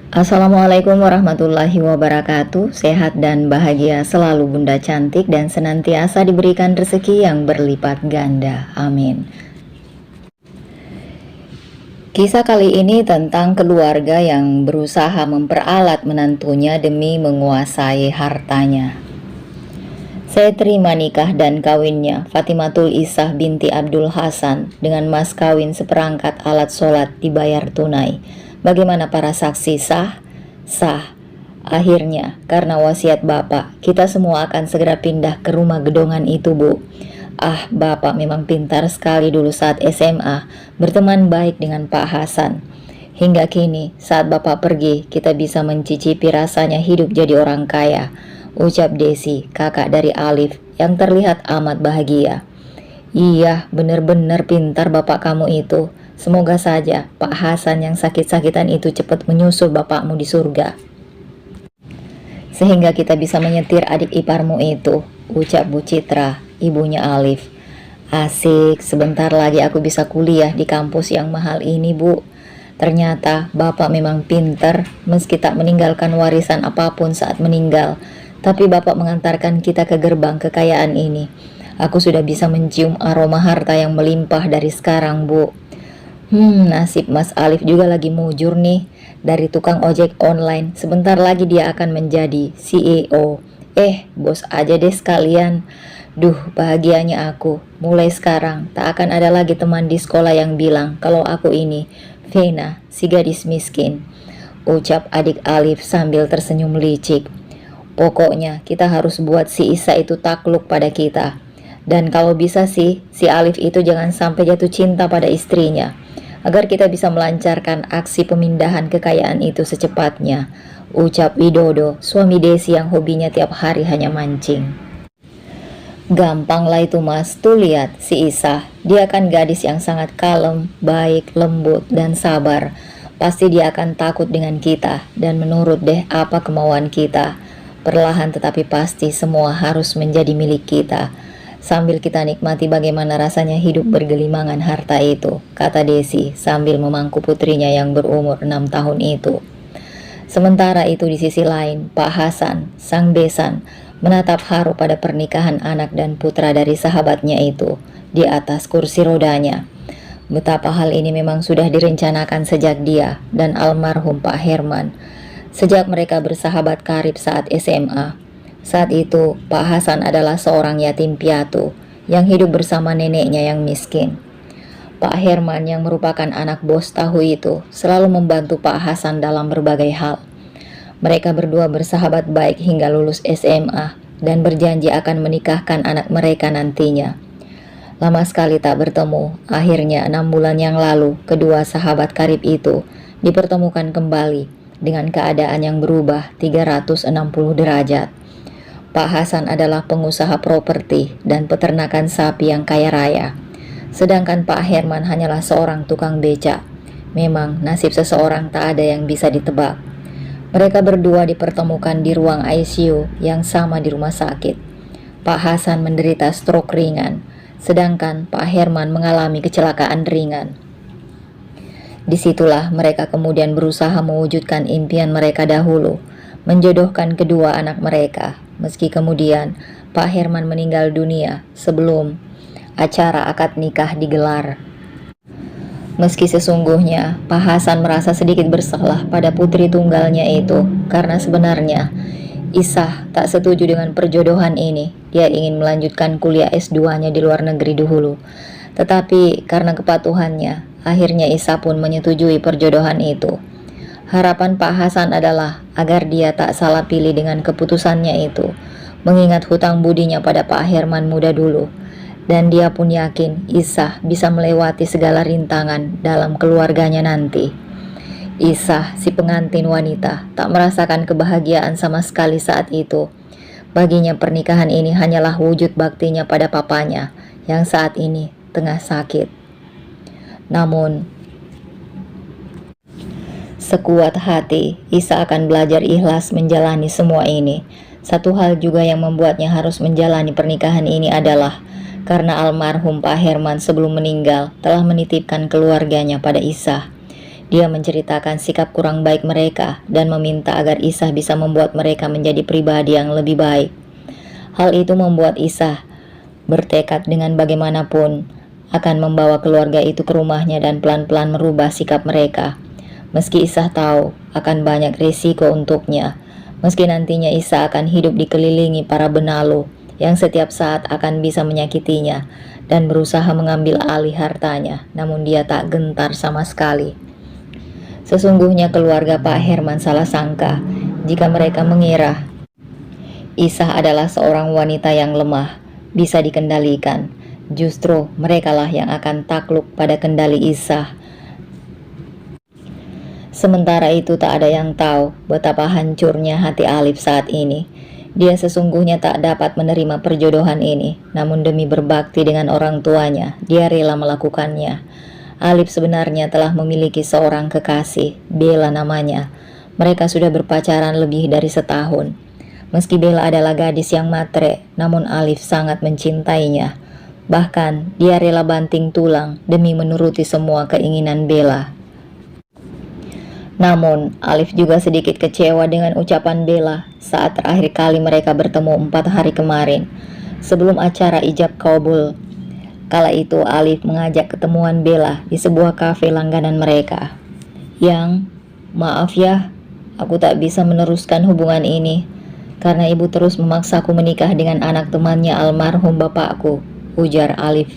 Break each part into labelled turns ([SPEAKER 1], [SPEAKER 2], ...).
[SPEAKER 1] Assalamualaikum warahmatullahi wabarakatuh. Sehat dan bahagia selalu Bunda cantik dan senantiasa diberikan rezeki yang berlipat ganda. Amin. Kisah kali ini tentang keluarga yang berusaha memperalat menantunya demi menguasai hartanya. Saya terima nikah dan kawinnya Fatimatul Isah binti Abdul Hasan dengan mas kawin seperangkat alat sholat dibayar tunai. Bagaimana para saksi sah? Sah. Akhirnya, karena wasiat bapak, kita semua akan segera pindah ke rumah gedongan itu, Bu. Ah, bapak memang pintar sekali dulu saat SMA, berteman baik dengan Pak Hasan. Hingga kini, saat bapak pergi, kita bisa mencicipi rasanya hidup jadi orang kaya, ucap Desi, kakak dari Alif, yang terlihat amat bahagia. Iya, benar-benar pintar bapak kamu itu. Semoga saja Pak Hasan yang sakit-sakitan itu cepat menyusul bapakmu di surga, sehingga kita bisa menyetir adik iparmu itu, ucap Bu Citra, ibunya Alif. Asik, sebentar lagi aku bisa kuliah di kampus yang mahal ini, Bu. Ternyata bapak memang pintar, meski tak meninggalkan warisan apapun saat meninggal. Tapi bapak mengantarkan kita ke gerbang kekayaan ini. Aku sudah bisa mencium aroma harta yang melimpah dari sekarang, Bu. Nasib Mas Alif juga lagi mujur nih. Dari tukang ojek online, sebentar lagi dia akan menjadi CEO. Bos aja deh sekalian. Duh, bahagianya aku. Mulai sekarang, tak akan ada lagi teman di sekolah yang bilang kalau aku ini Vena, si gadis miskin, ucap adik Alif sambil tersenyum licik. Pokoknya kita harus buat si Isa itu takluk pada kita. Dan kalau bisa sih, si Alif itu jangan sampai jatuh cinta pada istrinya, agar kita bisa melancarkan aksi pemindahan kekayaan itu secepatnya, ucap Widodo, suami Desi yang hobinya tiap hari hanya mancing. Gampang lah itu mas, tuh lihat si Isa, dia kan gadis yang sangat kalem, baik, lembut, dan sabar. Pasti dia akan takut dengan kita dan menurut deh apa kemauan kita. Perlahan tetapi pasti semua harus menjadi milik kita. Sambil kita nikmati bagaimana rasanya hidup bergelimangan harta itu, kata Desi sambil memangku putrinya yang berumur 6 tahun itu. Sementara itu di sisi lain, Pak Hasan, sang besan, menatap haru pada pernikahan anak dan putra dari sahabatnya itu di atas kursi rodanya. Betapa hal ini memang sudah direncanakan sejak dia dan almarhum Pak Herman, sejak mereka bersahabat karib saat SMA. Saat itu, Pak Hasan adalah seorang yatim piatu yang hidup bersama neneknya yang miskin. Pak Herman yang merupakan anak bos tahu itu selalu membantu Pak Hasan dalam berbagai hal. Mereka berdua bersahabat baik hingga lulus SMA dan berjanji akan menikahkan anak mereka nantinya. Lama sekali tak bertemu, akhirnya 6 bulan yang lalu kedua sahabat karib itu dipertemukan kembali dengan keadaan yang berubah 360 derajat. Pak Hasan adalah pengusaha properti dan peternakan sapi yang kaya raya, sedangkan Pak Herman hanyalah seorang tukang beca. Memang nasib seseorang tak ada yang bisa ditebak. Mereka berdua dipertemukan di ruang ICU yang sama di rumah sakit. Pak Hasan menderita stroke ringan, sedangkan Pak Herman mengalami kecelakaan ringan. Disitulah mereka kemudian berusaha mewujudkan impian mereka dahulu, menjodohkan kedua anak mereka, meski kemudian Pak Herman meninggal dunia sebelum acara akad nikah digelar. Meski sesungguhnya Pak Hasan merasa sedikit bersalah pada putri tunggalnya itu, karena sebenarnya Isah tak setuju dengan perjodohan ini. Dia ingin melanjutkan kuliah S2-nya di luar negeri dahulu. Tetapi karena kepatuhannya, akhirnya Isah pun menyetujui perjodohan itu. Harapan Pak Hasan adalah agar dia tak salah pilih dengan keputusannya itu, mengingat hutang budinya pada Pak Herman muda dulu. Dan dia pun yakin Isah bisa melewati segala rintangan dalam keluarganya nanti. Isah, si pengantin wanita, tak merasakan kebahagiaan sama sekali saat itu. Baginya pernikahan ini hanyalah wujud baktinya pada papanya yang saat ini tengah sakit. Namun, sekuat hati, Isah akan belajar ikhlas menjalani semua ini. Satu hal juga yang membuatnya harus menjalani pernikahan ini adalah karena almarhum Pak Herman sebelum meninggal telah menitipkan keluarganya pada Isah. Dia menceritakan sikap kurang baik mereka dan meminta agar Isah bisa membuat mereka menjadi pribadi yang lebih baik. Hal itu membuat Isah bertekad dengan bagaimanapun akan membawa keluarga itu ke rumahnya dan pelan-pelan merubah sikap mereka. Meski Isah tahu akan banyak risiko untuknya, meski nantinya Isah akan hidup dikelilingi para benalu yang setiap saat akan bisa menyakitinya dan berusaha mengambil alih hartanya, namun dia tak gentar sama sekali. Sesungguhnya keluarga Pak Herman salah sangka jika mereka mengira Isah adalah seorang wanita yang lemah, bisa dikendalikan. Justru merekalah yang akan takluk pada kendali Isah. Sementara itu tak ada yang tahu betapa hancurnya hati Alif saat ini. Dia sesungguhnya tak dapat menerima perjodohan ini, namun demi berbakti dengan orang tuanya, dia rela melakukannya. Alif sebenarnya telah memiliki seorang kekasih, Bella namanya. Mereka sudah berpacaran lebih dari setahun. Meski Bella adalah gadis yang matre, namun Alif sangat mencintainya. Bahkan dia rela banting tulang demi menuruti semua keinginan Bella. Namun, Alif juga sedikit kecewa dengan ucapan Bella saat terakhir kali mereka bertemu 4 hari kemarin, sebelum acara ijab kabul. Kala itu Alif mengajak ketemuan Bella di sebuah kafe langganan mereka. Maaf ya, aku tak bisa meneruskan hubungan ini, karena ibu terus memaksaku menikah dengan anak temannya almarhum bapakku, ujar Alif.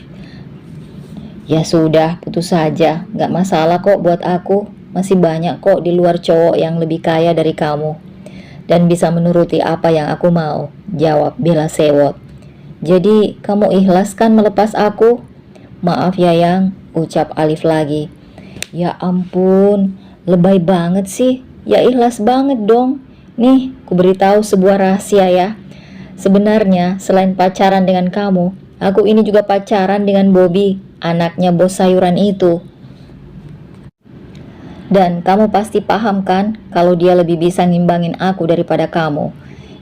[SPEAKER 1] Ya sudah, putus saja, gak masalah kok buat aku. Masih banyak kok di luar cowok yang lebih kaya dari kamu dan bisa menuruti apa yang aku mau, jawab Bella sewot. Jadi kamu ikhlas kan melepas aku? Maaf ya Yang, ucap Alif lagi. Ya ampun, lebay banget sih. Ya ikhlas banget dong. Nih, ku beritahu sebuah rahasia ya. Sebenarnya selain pacaran dengan kamu, aku ini juga pacaran dengan Bobby, anaknya bos sayuran itu. Dan kamu pasti paham kan kalau dia lebih bisa ngimbangin aku daripada kamu.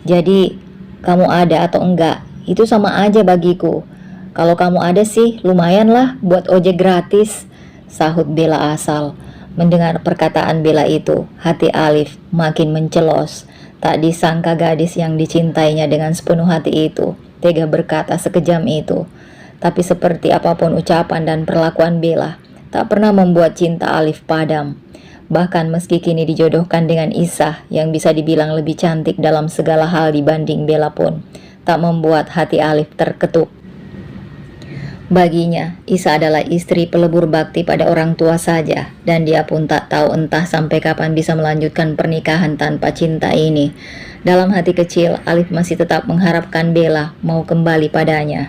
[SPEAKER 1] Jadi kamu ada atau enggak, itu sama aja bagiku. Kalau kamu ada sih lumayan lah buat ojek gratis, sahut Bella asal. Mendengar perkataan Bella itu, hati Alif makin mencelos. Tak disangka gadis yang dicintainya dengan sepenuh hati itu tega berkata sekejam itu. Tapi seperti apapun ucapan dan perlakuan Bella, tak pernah membuat cinta Alif padam. Bahkan meski kini dijodohkan dengan Isah yang bisa dibilang lebih cantik dalam segala hal dibanding Bella pun, tak membuat hati Alif terketuk. Baginya, Isah adalah istri pelebur bakti pada orang tua saja, dan dia pun tak tahu entah sampai kapan bisa melanjutkan pernikahan tanpa cinta ini. Dalam hati kecil, Alif masih tetap mengharapkan Bella mau kembali padanya.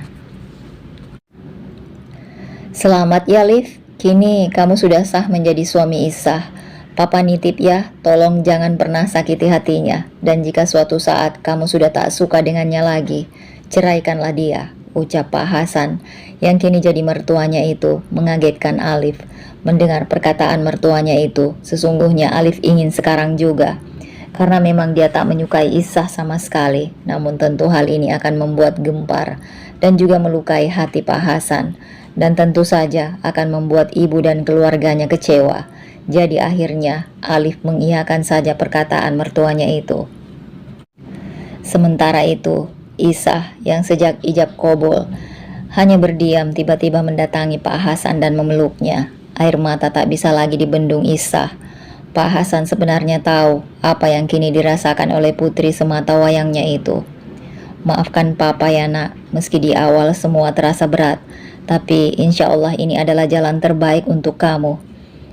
[SPEAKER 1] Selamat ya Alif, kini kamu sudah sah menjadi suami Isah. Papa nitip ya, tolong jangan pernah sakiti hatinya. Dan jika suatu saat kamu sudah tak suka dengannya lagi, ceraikanlah dia, ucap Pak Hasan, yang kini jadi mertuanya itu mengagetkan Alif. Mendengar perkataan mertuanya itu, sesungguhnya Alif ingin sekarang juga. Karena memang dia tak menyukai Isah sama sekali, namun tentu hal ini akan membuat gempar dan juga melukai hati Pak Hasan. Dan tentu saja akan membuat ibu dan keluarganya kecewa. Jadi akhirnya Alif mengiyakan saja perkataan mertuanya itu. Sementara itu, Isah yang sejak ijab kabul hanya berdiam tiba-tiba mendatangi Pak Hasan dan memeluknya. Air mata tak bisa lagi dibendung Isah. Pak Hasan sebenarnya tahu apa yang kini dirasakan oleh putri semata wayangnya itu. Maafkan Papa ya nak, meski di awal semua terasa berat, tapi insya Allah ini adalah jalan terbaik untuk kamu.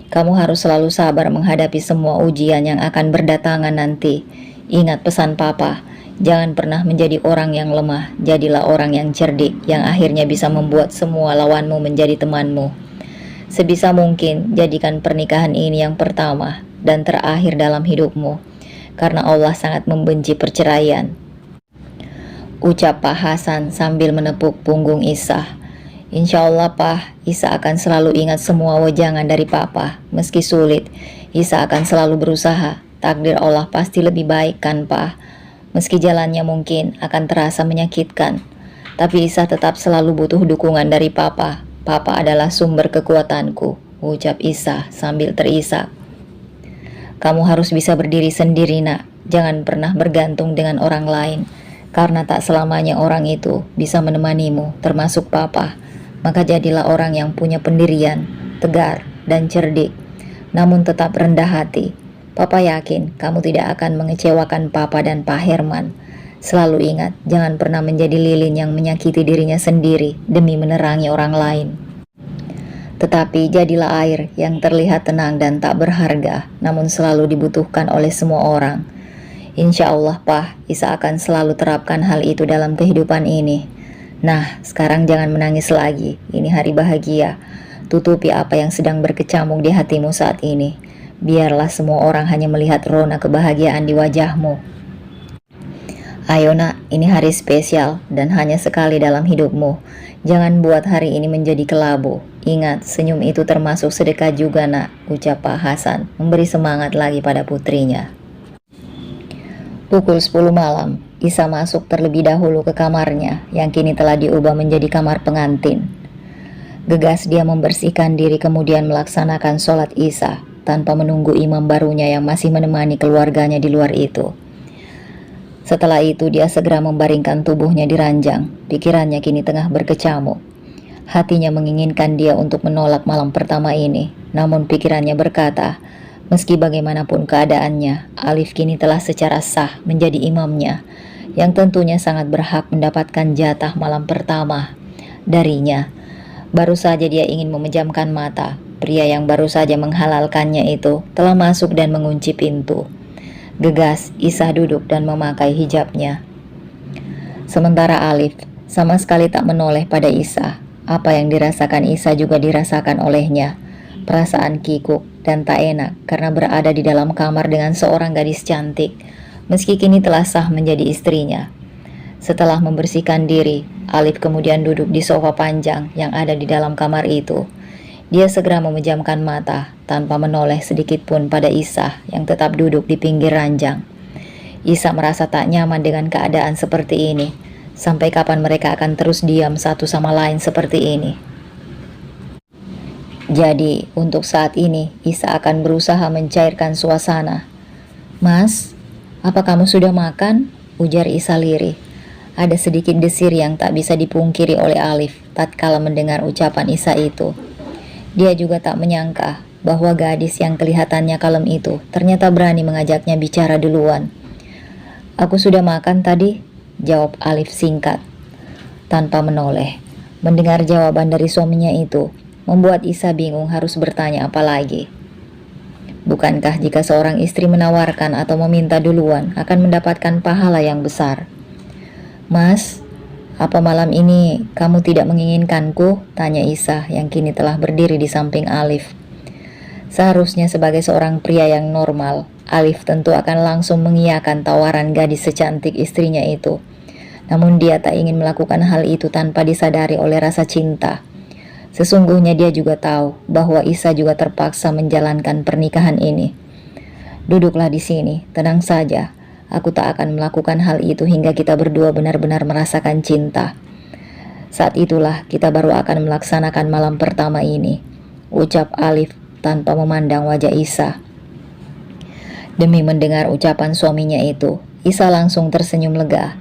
[SPEAKER 1] Kamu harus selalu sabar menghadapi semua ujian yang akan berdatangan nanti. Ingat pesan Papa, jangan pernah menjadi orang yang lemah, jadilah orang yang cerdik, yang akhirnya bisa membuat semua lawanmu menjadi temanmu. Sebisa mungkin, jadikan pernikahan ini yang pertama dan terakhir dalam hidupmu, karena Allah sangat membenci perceraian, ucap Pak Hasan sambil menepuk punggung Isah. Insya Allah Pak, Isah akan selalu ingat semua wejangan dari Papa. Meski sulit, Isah akan selalu berusaha. Takdir Allah pasti lebih baik kan Pak. Meski jalannya mungkin akan terasa menyakitkan, tapi Isah tetap selalu butuh dukungan dari Papa. Papa adalah sumber kekuatanku, ucap Isa sambil terisak. Kamu harus bisa berdiri sendiri, nak. Jangan pernah bergantung dengan orang lain, karena tak selamanya orang itu bisa menemanimu, termasuk papa. Maka jadilah orang yang punya pendirian, tegar, dan cerdik, namun tetap rendah hati. Papa yakin kamu tidak akan mengecewakan papa dan Pak Herman. Selalu ingat, jangan pernah menjadi lilin yang menyakiti dirinya sendiri demi menerangi orang lain. Tetapi jadilah air yang terlihat tenang dan tak berharga, namun selalu dibutuhkan oleh semua orang. Insya Allah, Pak, Isa akan selalu terapkan hal itu dalam kehidupan ini. Nah, sekarang jangan menangis lagi. Ini hari bahagia. Tutupi apa yang sedang berkecamuk di hatimu saat ini. Biarlah semua orang hanya melihat rona kebahagiaan di wajahmu. Ayo nak, ini hari spesial dan hanya sekali dalam hidupmu. Jangan buat hari ini menjadi kelabu. Ingat, senyum itu termasuk sedekah juga nak, ucap Pak Hasan, memberi semangat lagi pada putrinya. Pukul 10 malam, Isa masuk terlebih dahulu ke kamarnya yang kini telah diubah menjadi kamar pengantin. Gegas dia membersihkan diri kemudian melaksanakan sholat Isya tanpa menunggu imam barunya yang masih menemani keluarganya di luar itu. Setelah itu dia segera membaringkan tubuhnya di ranjang. Pikirannya kini tengah berkecamuk. Hatinya menginginkan dia untuk menolak malam pertama ini. Namun pikirannya berkata, meski bagaimanapun keadaannya, Alif kini telah secara sah menjadi imamnya, yang tentunya sangat berhak mendapatkan jatah malam pertama darinya. Baru saja dia ingin memejamkan mata. Pria yang baru saja menghalalkannya itu telah masuk dan mengunci pintu. Gegas, Isa duduk dan memakai hijabnya. Sementara Alif sama sekali tak menoleh pada Isa. Apa yang dirasakan Isa juga dirasakan olehnya. Perasaan kikuk dan tak enak karena berada di dalam kamar dengan seorang gadis cantik, meski kini telah sah menjadi istrinya. Setelah membersihkan diri, Alif kemudian duduk di sofa panjang yang ada di dalam kamar itu. Dia segera memejamkan mata tanpa menoleh sedikit pun pada Isa yang tetap duduk di pinggir ranjang. Isa merasa tak nyaman dengan keadaan seperti ini. Sampai kapan mereka akan terus diam satu sama lain seperti ini? Jadi, untuk saat ini, Isa akan berusaha mencairkan suasana. Mas, apa kamu sudah makan? Ujar Isa lirih. Ada sedikit desir yang tak bisa dipungkiri oleh Alif tatkala mendengar ucapan Isa itu. Dia juga tak menyangka bahwa gadis yang kelihatannya kalem itu ternyata berani mengajaknya bicara duluan. Aku sudah makan tadi, jawab Alif singkat, tanpa menoleh. Mendengar jawaban dari suaminya itu, membuat Isa bingung harus bertanya apa lagi. Bukankah jika seorang istri menawarkan atau meminta duluan akan mendapatkan pahala yang besar? Mas, apa malam ini kamu tidak menginginkanku? Tanya Isa yang kini telah berdiri di samping Alif. Seharusnya sebagai seorang pria yang normal, Alif tentu akan langsung mengiyakan tawaran gadis secantik istrinya itu. Namun dia tak ingin melakukan hal itu tanpa disadari oleh rasa cinta. Sesungguhnya dia juga tahu bahwa Isa juga terpaksa menjalankan pernikahan ini. Duduklah di sini, tenang saja. Aku tak akan melakukan hal itu hingga kita berdua benar-benar merasakan cinta. Saat itulah kita baru akan melaksanakan malam pertama ini, ucap Alif tanpa memandang wajah Isa. Demi mendengar ucapan suaminya itu, Isa langsung tersenyum lega.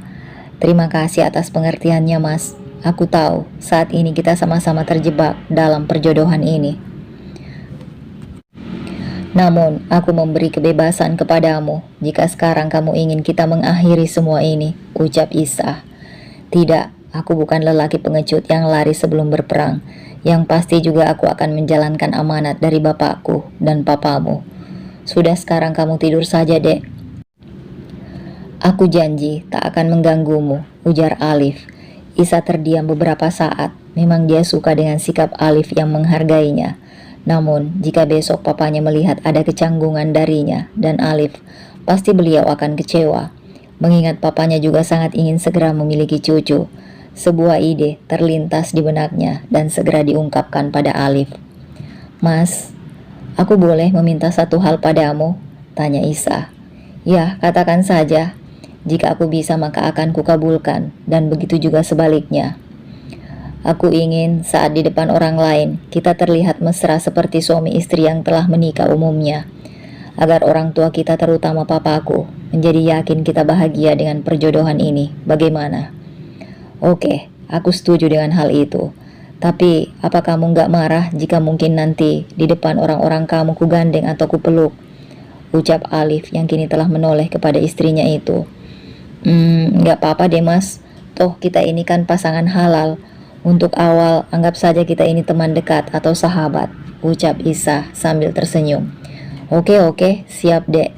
[SPEAKER 1] Terima kasih atas pengertiannya, Mas. Aku tahu saat ini kita sama-sama terjebak dalam perjodohan ini. Namun, aku memberi kebebasan kepadamu jika sekarang kamu ingin kita mengakhiri semua ini, ucap Isa. Tidak, aku bukan lelaki pengecut yang lari sebelum berperang. Yang pasti juga aku akan menjalankan amanat dari bapakku dan papamu. Sudah sekarang kamu tidur saja, Dek. Aku janji tak akan mengganggumu, ujar Alif. Isa terdiam beberapa saat. Memang dia suka dengan sikap Alif yang menghargainya. Namun, jika besok papanya melihat ada kecanggungan darinya dan Alif, pasti beliau akan kecewa. Mengingat papanya juga sangat ingin segera memiliki cucu. Sebuah ide terlintas di benaknya dan segera diungkapkan pada Alif. Mas, aku boleh meminta satu hal padamu? Tanya Isa. Ya, katakan saja. Jika aku bisa maka akan kukabulkan, dan begitu juga sebaliknya. Aku ingin saat di depan orang lain, kita terlihat mesra seperti suami istri yang telah menikah umumnya. Agar orang tua kita, terutama papaku, menjadi yakin kita bahagia dengan perjodohan ini. Bagaimana? Oke, aku setuju dengan hal itu. Tapi, apa kamu nggak marah jika mungkin nanti di depan orang-orang kamu ku gandeng atau ku peluk? Ucap Alif yang kini telah menoleh kepada istrinya itu. Nggak apa-apa deh mas. Toh kita ini kan pasangan halal. Untuk awal, anggap saja kita ini teman dekat atau sahabat. Ucap Isa sambil tersenyum. Oke, siap dek.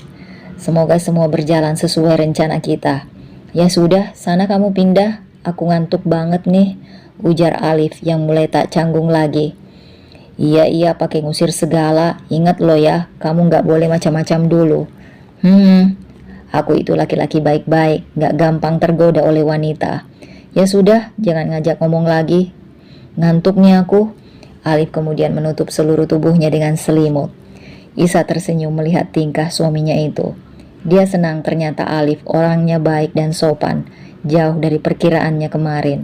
[SPEAKER 1] Semoga semua berjalan sesuai rencana kita. Ya sudah, sana kamu pindah. Aku ngantuk banget nih. Ujar Alif yang mulai tak canggung lagi. Iya, pakai ngusir segala. Ingat lo ya, kamu nggak boleh macam-macam dulu. Aku itu laki-laki baik-baik, nggak gampang tergoda oleh wanita. Ya sudah, jangan ngajak ngomong lagi. Ngantuk nih aku. Alif kemudian menutup seluruh tubuhnya dengan selimut. Isa tersenyum melihat tingkah suaminya itu. Dia senang ternyata Alif orangnya baik dan sopan, jauh dari perkiraannya kemarin.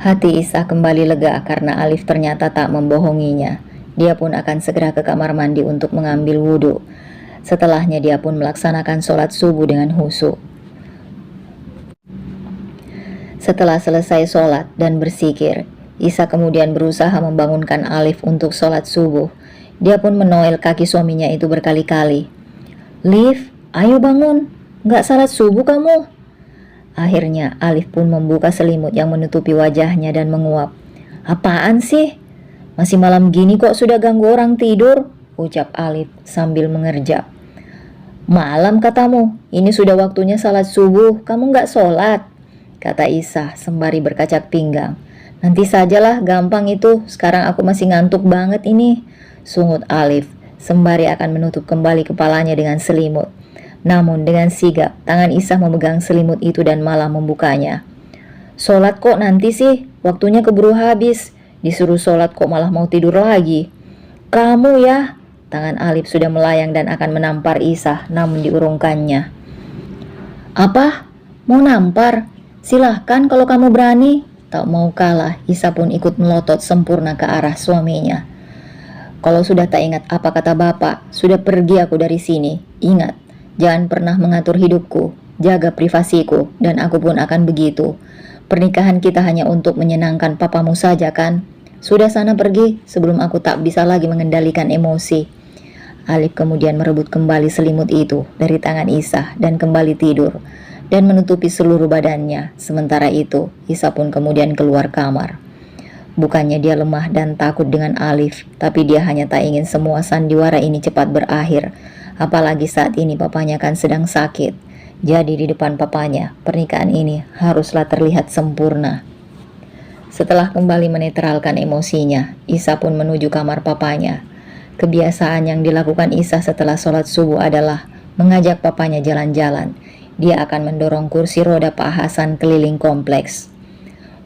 [SPEAKER 1] Hati Isa kembali lega karena Alif ternyata tak membohonginya. Dia pun akan segera ke kamar mandi untuk mengambil wudhu. Setelahnya dia pun melaksanakan sholat subuh dengan khusyuk. Setelah selesai sholat dan berzikir, Isa kemudian berusaha membangunkan Alif untuk sholat subuh. Dia pun menoel kaki suaminya itu berkali-kali. Liv, ayo bangun, gak sholat subuh kamu. Akhirnya Alif pun membuka selimut yang menutupi wajahnya dan menguap. Apaan sih? Masih malam gini kok sudah ganggu orang tidur? Ucap Alif sambil mengerjap. Malam katamu, ini sudah waktunya sholat subuh, kamu gak sholat? Kata Isa sembari berkacak pinggang. Nanti sajalah, gampang itu, sekarang aku masih ngantuk banget ini. Sungut Alif sembari akan menutup kembali kepalanya dengan selimut. Namun dengan sigap tangan Isa memegang selimut itu dan malah membukanya. Sholat kok nanti sih, waktunya keburu habis. Disuruh sholat kok malah mau tidur lagi. Kamu ya. Tangan Alif sudah melayang dan akan menampar Isa, namun diurungkannya. Apa? Mau nampar? Silahkan kalau kamu berani. Tak mau kalah, Isa pun ikut melotot sempurna ke arah suaminya. Kalau sudah tak ingat apa kata bapak, sudah pergi aku dari sini. Ingat, jangan pernah mengatur hidupku, jaga privasiku, dan aku pun akan begitu. Pernikahan kita hanya untuk menyenangkan papamu saja kan? Sudah sana pergi sebelum aku tak bisa lagi mengendalikan emosi. Alif kemudian merebut kembali selimut itu dari tangan Isa dan kembali tidur dan menutupi seluruh badannya. Sementara itu, Isa pun kemudian keluar kamar. Bukannya dia lemah dan takut dengan Alif, tapi dia hanya tak ingin semua sandiwara ini cepat berakhir. Apalagi saat ini papanya kan sedang sakit. Jadi di depan papanya, pernikahan ini haruslah terlihat sempurna. Setelah kembali menetralkan emosinya, Isa pun menuju kamar papanya. Kebiasaan yang dilakukan Isa setelah sholat subuh adalah mengajak papanya jalan-jalan. Dia akan mendorong kursi roda Pak Hasan keliling kompleks.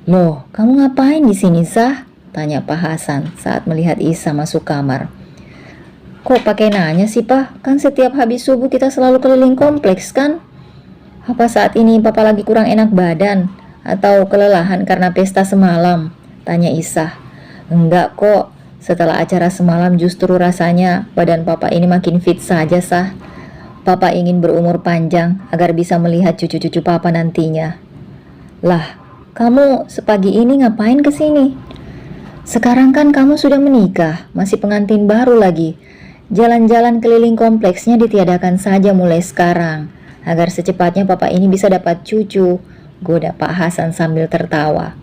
[SPEAKER 1] Loh, kamu ngapain di sini, Sah? Tanya Pak Hasan saat melihat Isa masuk kamar. Kok pakai nanya sih, Pak? Kan setiap habis subuh kita selalu keliling kompleks, kan? Apa saat ini Papa lagi kurang enak badan? Atau kelelahan karena pesta semalam? Tanya Isa. Enggak kok, setelah acara semalam justru rasanya badan Papa ini makin fit saja, Sah. Papa ingin berumur panjang agar bisa melihat cucu-cucu Papa nantinya. Lah, kamu sepagi ini ngapain kesini? Sekarang kan kamu sudah menikah, masih pengantin baru lagi. Jalan-jalan keliling kompleksnya ditiadakan saja mulai sekarang, agar secepatnya Papa ini bisa dapat cucu, goda Pak Hasan sambil tertawa.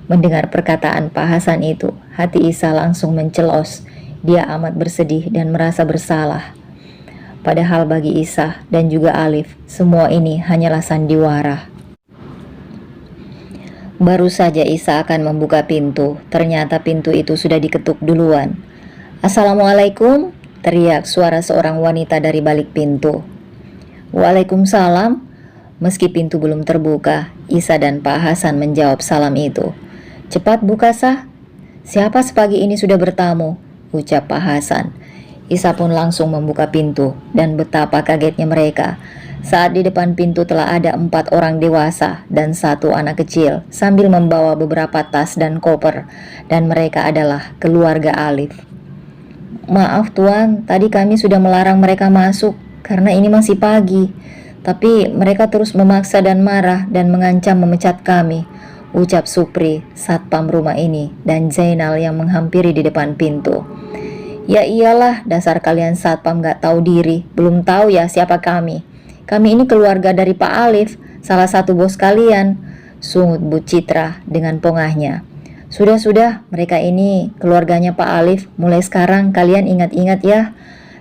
[SPEAKER 1] Mendengar perkataan Pak Hasan itu, hati Isa langsung mencelos. Dia amat bersedih dan merasa bersalah. Padahal bagi Isa dan juga Alif, semua ini hanyalah sandiwara. Baru saja Isa akan membuka pintu, ternyata pintu itu sudah diketuk duluan. Assalamualaikum, teriak suara seorang wanita dari balik pintu. Waalaikumsalam. Meski pintu belum terbuka, Isa dan Pak Hasan menjawab salam itu. Cepat buka, Sah. Siapa sepagi ini sudah bertamu? Ucap Pak Hasan. Isa pun langsung membuka pintu dan betapa kagetnya mereka Saat di depan pintu telah ada 4 orang dewasa dan 1 anak kecil sambil membawa beberapa tas dan koper, dan mereka adalah keluarga Alif. "Maaf Tuan, tadi kami sudah melarang mereka masuk karena ini masih pagi. Tapi mereka terus memaksa dan marah dan mengancam memecat kami," ucap Supri, satpam rumah ini, dan Zainal yang menghampiri di depan pintu. "Ya iyalah, dasar kalian satpam gak tahu diri, belum tahu ya siapa kami. Kami ini keluarga dari Pak Alif, salah satu bos kalian," sungut Bu Citra dengan pongahnya. "Sudah, mereka ini keluarganya Pak Alif. Mulai sekarang kalian ingat-ingat ya.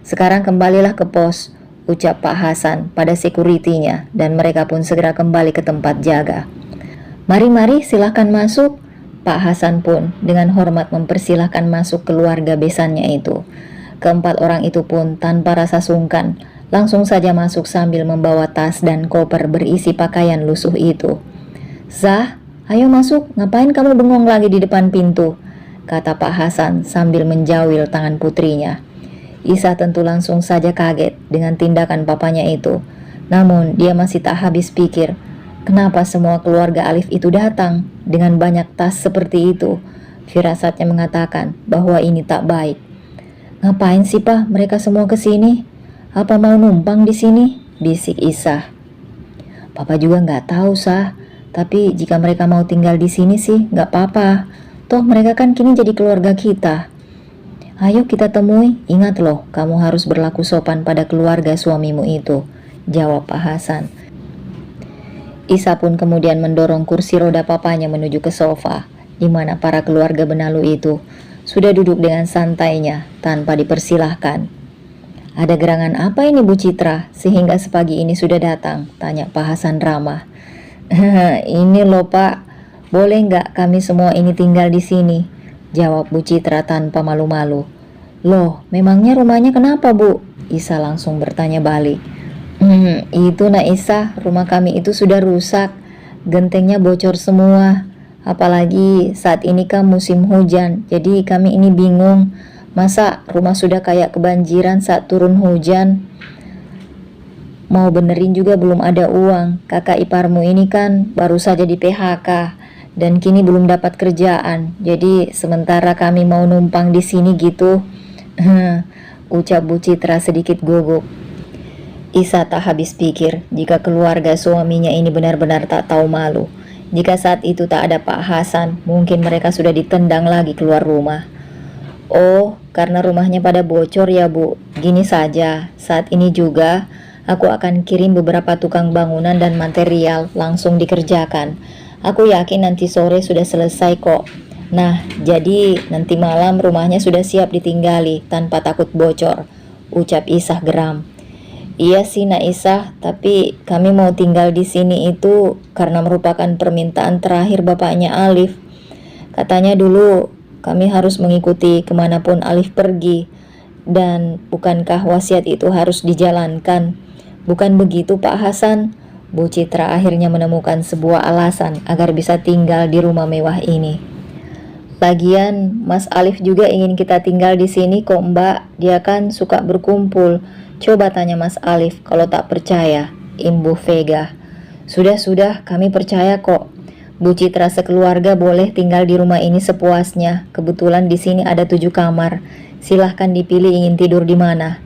[SPEAKER 1] Sekarang kembalilah ke pos," ucap Pak Hasan pada sekuritinya, dan mereka pun segera kembali ke tempat jaga. Mari, silahkan masuk." Pak Hasan pun dengan hormat mempersilahkan masuk keluarga besannya itu. Keempat orang itu pun tanpa rasa sungkan langsung saja masuk sambil membawa tas dan koper berisi pakaian lusuh itu. "Zah, ayo masuk, ngapain kamu bengong lagi di depan pintu?" kata Pak Hasan sambil menjawil tangan putrinya. Isa tentu langsung saja kaget dengan tindakan papanya itu. Namun dia masih tak habis pikir, kenapa semua keluarga Alif itu datang dengan banyak tas seperti itu. Firasatnya mengatakan bahwa ini tak baik. "Ngapain sih Pak mereka semua ke sini? Apa mau numpang di sini?" bisik Isa. "Papa juga nggak tahu Sah, tapi jika mereka mau tinggal di sini sih nggak apa-apa. Toh mereka kan kini jadi keluarga kita. Ayo kita temui, ingat loh kamu harus berlaku sopan pada keluarga suamimu itu," jawab Pak Hasan. Isa pun kemudian mendorong kursi roda papanya menuju ke sofa, di mana para keluarga benalu itu sudah duduk dengan santainya tanpa dipersilahkan. "Ada gerangan apa ini Bu Citra, sehingga sepagi ini sudah datang?" tanya Pak Hasan ramah. "Ini loh Pak, boleh nggak kami semua ini tinggal di sini?" jawab Bu Citra tanpa malu-malu. "Loh, memangnya rumahnya kenapa Bu?" Isa langsung bertanya balik. Itu Nak Isa, rumah kami itu sudah rusak, gentengnya bocor semua. Apalagi saat ini kan musim hujan, jadi kami ini bingung. Masa rumah sudah kayak kebanjiran saat turun hujan? Mau benerin juga belum ada uang. Kakak iparmu ini kan baru saja di PHK dan kini belum dapat kerjaan. Jadi sementara kami mau numpang di sini gitu. Ucap Bu Citra sedikit gugup. Isa tak habis pikir jika keluarga suaminya ini benar-benar tak tahu malu. Jika saat itu tak ada Pak Hasan, mungkin mereka sudah ditendang lagi keluar rumah. "Oh, karena rumahnya pada bocor ya Bu. Gini saja, saat ini juga aku akan kirim beberapa tukang bangunan dan material langsung dikerjakan. Aku yakin nanti sore sudah selesai kok. Nah, jadi nanti malam rumahnya sudah siap ditinggali tanpa takut bocor," ucap Isah geram. "Iya sih Nak Isah, tapi kami mau tinggal di sini itu karena merupakan permintaan terakhir bapaknya Alif. Katanya dulu kami harus mengikuti kemanapun Alif pergi, dan bukankah wasiat itu harus dijalankan? Bukan begitu Pak Hasan?" Bu Citra akhirnya menemukan sebuah alasan agar bisa tinggal di rumah mewah ini. "Lagian Mas Alif juga ingin kita tinggal di sini kok Mbak, dia kan suka berkumpul. Coba tanya Mas Alif kalau tak percaya," imbuh Vega. Sudah, kami percaya kok. Bu Citra sekeluarga boleh tinggal di rumah ini sepuasnya. Kebetulan di sini ada 7 kamar. Silahkan dipilih ingin tidur di mana.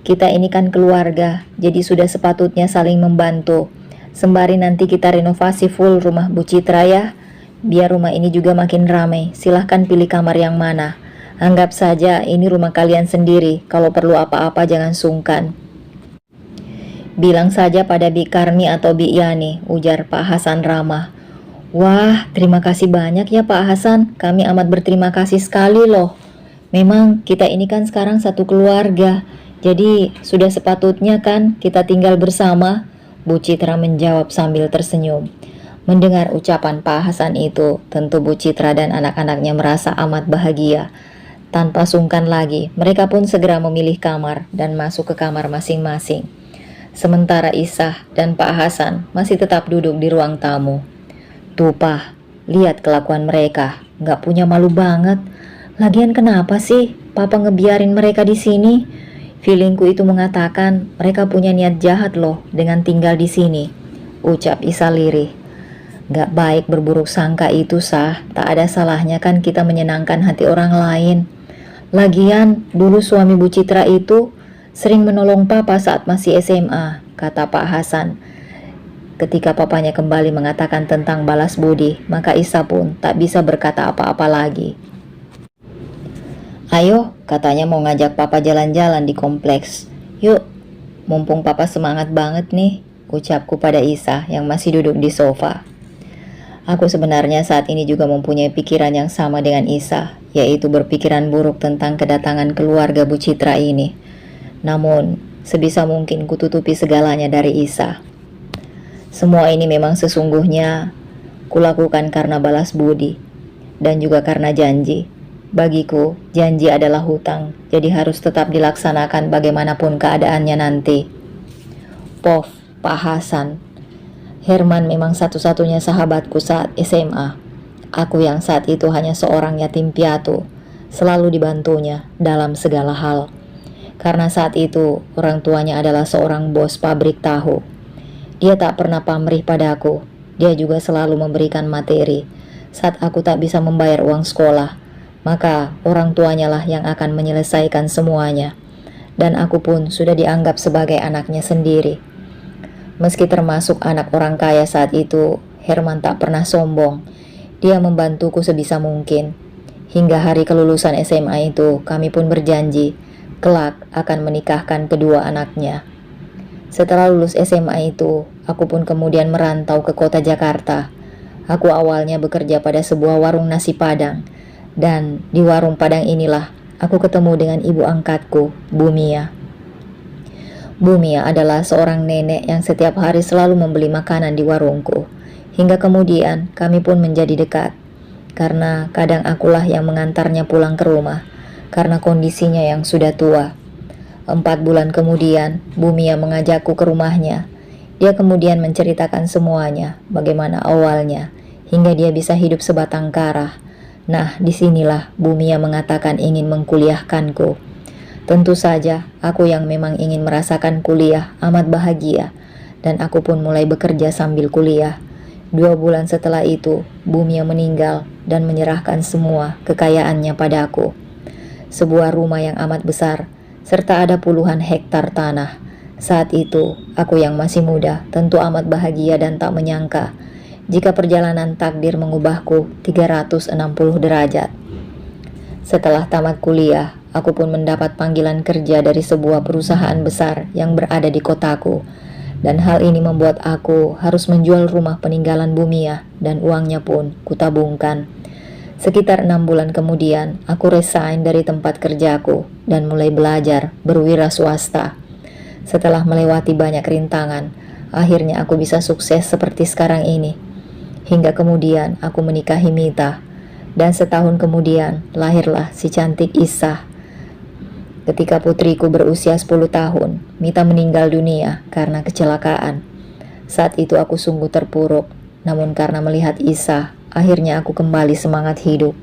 [SPEAKER 1] Kita ini kan keluarga, jadi sudah sepatutnya saling membantu. Sembari nanti kita renovasi full rumah Bu Citra ya. Biar rumah ini juga makin ramai. Silahkan pilih kamar yang mana. Anggap saja ini rumah kalian sendiri. Kalau perlu apa-apa jangan sungkan. Bilang saja pada Bi Karni atau Bi Yani, ujar Pak Hasan ramah. "Wah, terima kasih banyak ya Pak Hasan. Kami amat berterima kasih sekali loh. Memang kita ini kan sekarang satu keluarga. Jadi sudah sepatutnya kan kita tinggal bersama," Bu Citra menjawab sambil tersenyum. Mendengar ucapan Pak Hasan itu, tentu Bu Citra dan anak-anaknya merasa amat bahagia. Tanpa sungkan lagi, mereka pun segera memilih kamar dan masuk ke kamar masing-masing. Sementara Isah dan Pak Hasan masih tetap duduk di ruang tamu. "Tuh Pak, lihat kelakuan mereka, nggak punya malu banget. Lagian kenapa sih Papa ngebiarin mereka di sini? Feelingku itu mengatakan mereka punya niat jahat loh dengan tinggal di sini, ucap Isa lirih. Gak baik berburuk sangka itu sah, tak ada salahnya kan kita menyenangkan hati orang lain. Lagian dulu suami Bu Citra itu sering menolong papa saat masih SMA, kata Pak Hasan. Ketika papanya kembali mengatakan tentang balas budi, maka Isa pun tak bisa berkata apa-apa lagi. Ayo, katanya mau ngajak papa jalan-jalan di kompleks. Yuk, mumpung papa semangat banget nih, ucapku pada Isa yang masih duduk di sofa. Aku sebenarnya saat ini juga mempunyai pikiran yang sama dengan Isa, yaitu berpikiran buruk tentang kedatangan keluarga Bu Citra ini. Namun, sebisa mungkin kututupi segalanya dari Isa. Semua ini memang sesungguhnya kulakukan karena balas budi, dan juga karena janji. Bagiku, janji adalah hutang, jadi harus tetap dilaksanakan bagaimanapun keadaannya nanti. Pof, Pak Hasan. Herman memang satu-satunya sahabatku saat SMA. Aku yang saat itu hanya seorang yatim piatu, selalu dibantunya dalam segala hal. Karena saat itu, orang tuanya adalah seorang bos pabrik tahu. Dia tak pernah pamrih padaku, dia juga selalu memberikan materi. Saat aku tak bisa membayar uang sekolah, maka orang tuanya lah yang akan menyelesaikan semuanya. Dan aku pun sudah dianggap sebagai anaknya sendiri. Meski termasuk anak orang kaya saat itu, Herman tak pernah sombong. Dia membantuku sebisa mungkin. Hingga hari kelulusan SMA itu, kami pun berjanji, kelak akan menikahkan kedua anaknya. Setelah lulus SMA itu, aku pun kemudian merantau ke kota Jakarta. Aku awalnya bekerja pada sebuah warung nasi Padang. Dan di warung Padang inilah aku ketemu dengan ibu angkatku, Bu Mia. Bu Mia adalah seorang nenek yang setiap hari selalu membeli makanan di warungku. Hingga kemudian kami pun menjadi dekat. Karena kadang akulah yang mengantarnya pulang ke rumah. Karena kondisinya yang sudah tua. 4 bulan kemudian, Bu Mia mengajakku ke rumahnya. Dia kemudian menceritakan semuanya, bagaimana awalnya, hingga dia bisa hidup sebatang kara. Nah, disinilah Bu Mia mengatakan ingin mengkuliahkanku. Tentu saja, aku yang memang ingin merasakan kuliah amat bahagia, dan aku pun mulai bekerja sambil kuliah. 2 bulan setelah itu, Bu Mia meninggal dan menyerahkan semua kekayaannya padaku. Sebuah rumah yang amat besar, serta ada puluhan hektar tanah. Saat itu, aku yang masih muda tentu amat bahagia dan tak menyangka jika perjalanan takdir mengubahku 360 derajat. Setelah tamat kuliah, aku pun mendapat panggilan kerja dari sebuah perusahaan besar yang berada di kotaku. Dan hal ini membuat aku harus menjual rumah peninggalan Bu Mia dan uangnya pun kutabungkan. Sekitar 6 bulan kemudian, aku resign dari tempat kerjaku dan mulai belajar berwira swasta. Setelah melewati banyak rintangan, akhirnya aku bisa sukses seperti sekarang ini. Hingga kemudian aku menikahi Mita. Dan setahun kemudian lahirlah si cantik Isa. Ketika putriku berusia 10 tahun, Mita meninggal dunia karena kecelakaan. Saat itu aku sungguh terpuruk. Namun karena melihat Isa, akhirnya aku kembali semangat hidup.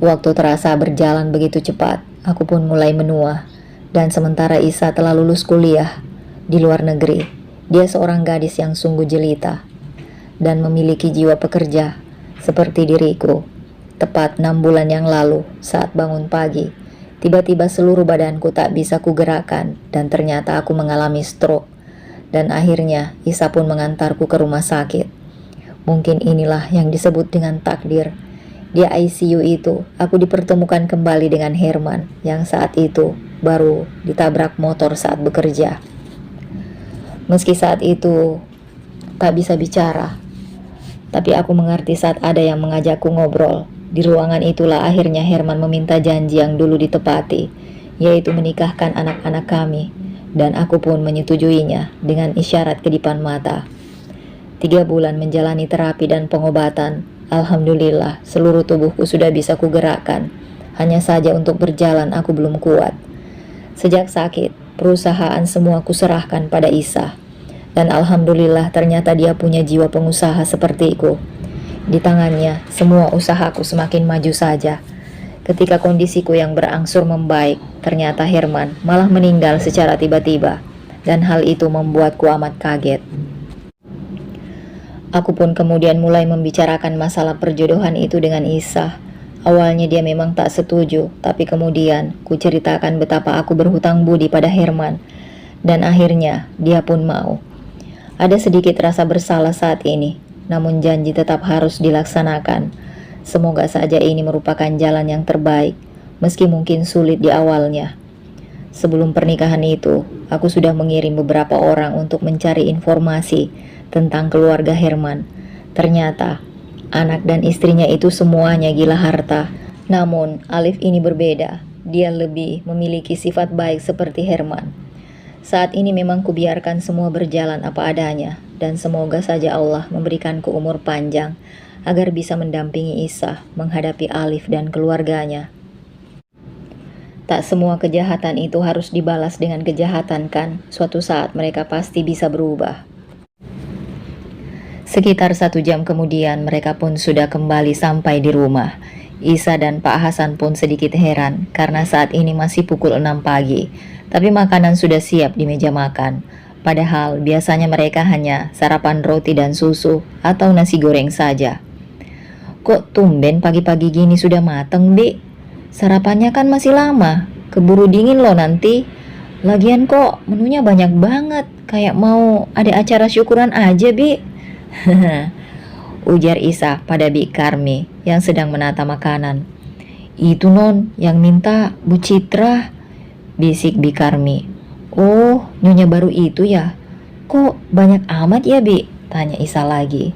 [SPEAKER 1] Waktu terasa berjalan begitu cepat, aku pun mulai menua. Dan sementara Isa telah lulus kuliah di luar negeri, dia seorang gadis yang sungguh jelita dan memiliki jiwa pekerja seperti diriku. Tepat 6 bulan yang lalu, saat bangun pagi, tiba-tiba seluruh badanku tak bisa kugerakkan dan ternyata aku mengalami stroke. Dan akhirnya Isa pun mengantarku ke rumah sakit. Mungkin inilah yang disebut dengan takdir. Di ICU itu, aku dipertemukan kembali dengan Herman yang saat itu baru ditabrak motor saat bekerja. Meski saat itu tak bisa bicara, tapi aku mengerti saat ada yang mengajakku ngobrol. Di ruangan itulah akhirnya Herman meminta janji yang dulu ditepati, yaitu menikahkan anak-anak kami, dan aku pun menyetujuinya dengan isyarat kedipan mata. 3 bulan menjalani terapi dan pengobatan, alhamdulillah seluruh tubuhku sudah bisa kugerakkan. Hanya saja untuk berjalan aku belum kuat. Sejak sakit, perusahaan semua kuserahkan pada Isa. Dan alhamdulillah ternyata dia punya jiwa pengusaha sepertiku. Di tangannya, semua usahaku semakin maju saja. Ketika kondisiku yang berangsur membaik, ternyata Herman malah meninggal secara tiba-tiba, dan hal itu membuatku amat kaget. Aku pun kemudian mulai membicarakan masalah perjodohan itu dengan Isa. Awalnya dia memang tak setuju, tapi kemudian ku ceritakan betapa aku berhutang budi pada Herman, dan akhirnya dia pun mau. Ada sedikit rasa bersalah saat ini, namun janji tetap harus dilaksanakan. Semoga saja ini merupakan jalan yang terbaik, meski mungkin sulit di awalnya. Sebelum pernikahan itu, aku sudah mengirim beberapa orang untuk mencari informasi tentang keluarga Herman. Ternyata, anak dan istrinya itu semuanya gila harta. Namun, Alif ini berbeda. Dia lebih memiliki sifat baik seperti Herman. Saat ini memang kubiarkan semua berjalan apa adanya, dan semoga saja Allah memberikanku umur panjang agar bisa mendampingi Isa menghadapi Alif dan keluarganya. Tak semua kejahatan itu harus dibalas dengan kejahatan kan? Suatu saat mereka pasti bisa berubah. Sekitar 1 jam kemudian mereka pun sudah kembali sampai di rumah. Isa dan Pak Hasan pun sedikit heran karena saat ini masih pukul 6 pagi, tapi makanan sudah siap di meja makan. Padahal biasanya mereka hanya sarapan roti dan susu atau nasi goreng saja. Kok tumben pagi-pagi gini sudah mateng, Bi? Sarapannya kan masih lama, keburu dingin loh nanti. Lagian kok menunya banyak banget, kayak mau ada acara syukuran aja, Bi. Ujar Isa pada Bi Karmi yang sedang menata makanan. Itu non, yang minta Bu Citra, bisik Bi Karmi. Oh, nyonya baru itu ya? Kok banyak amat ya, Bi? Tanya Isa lagi.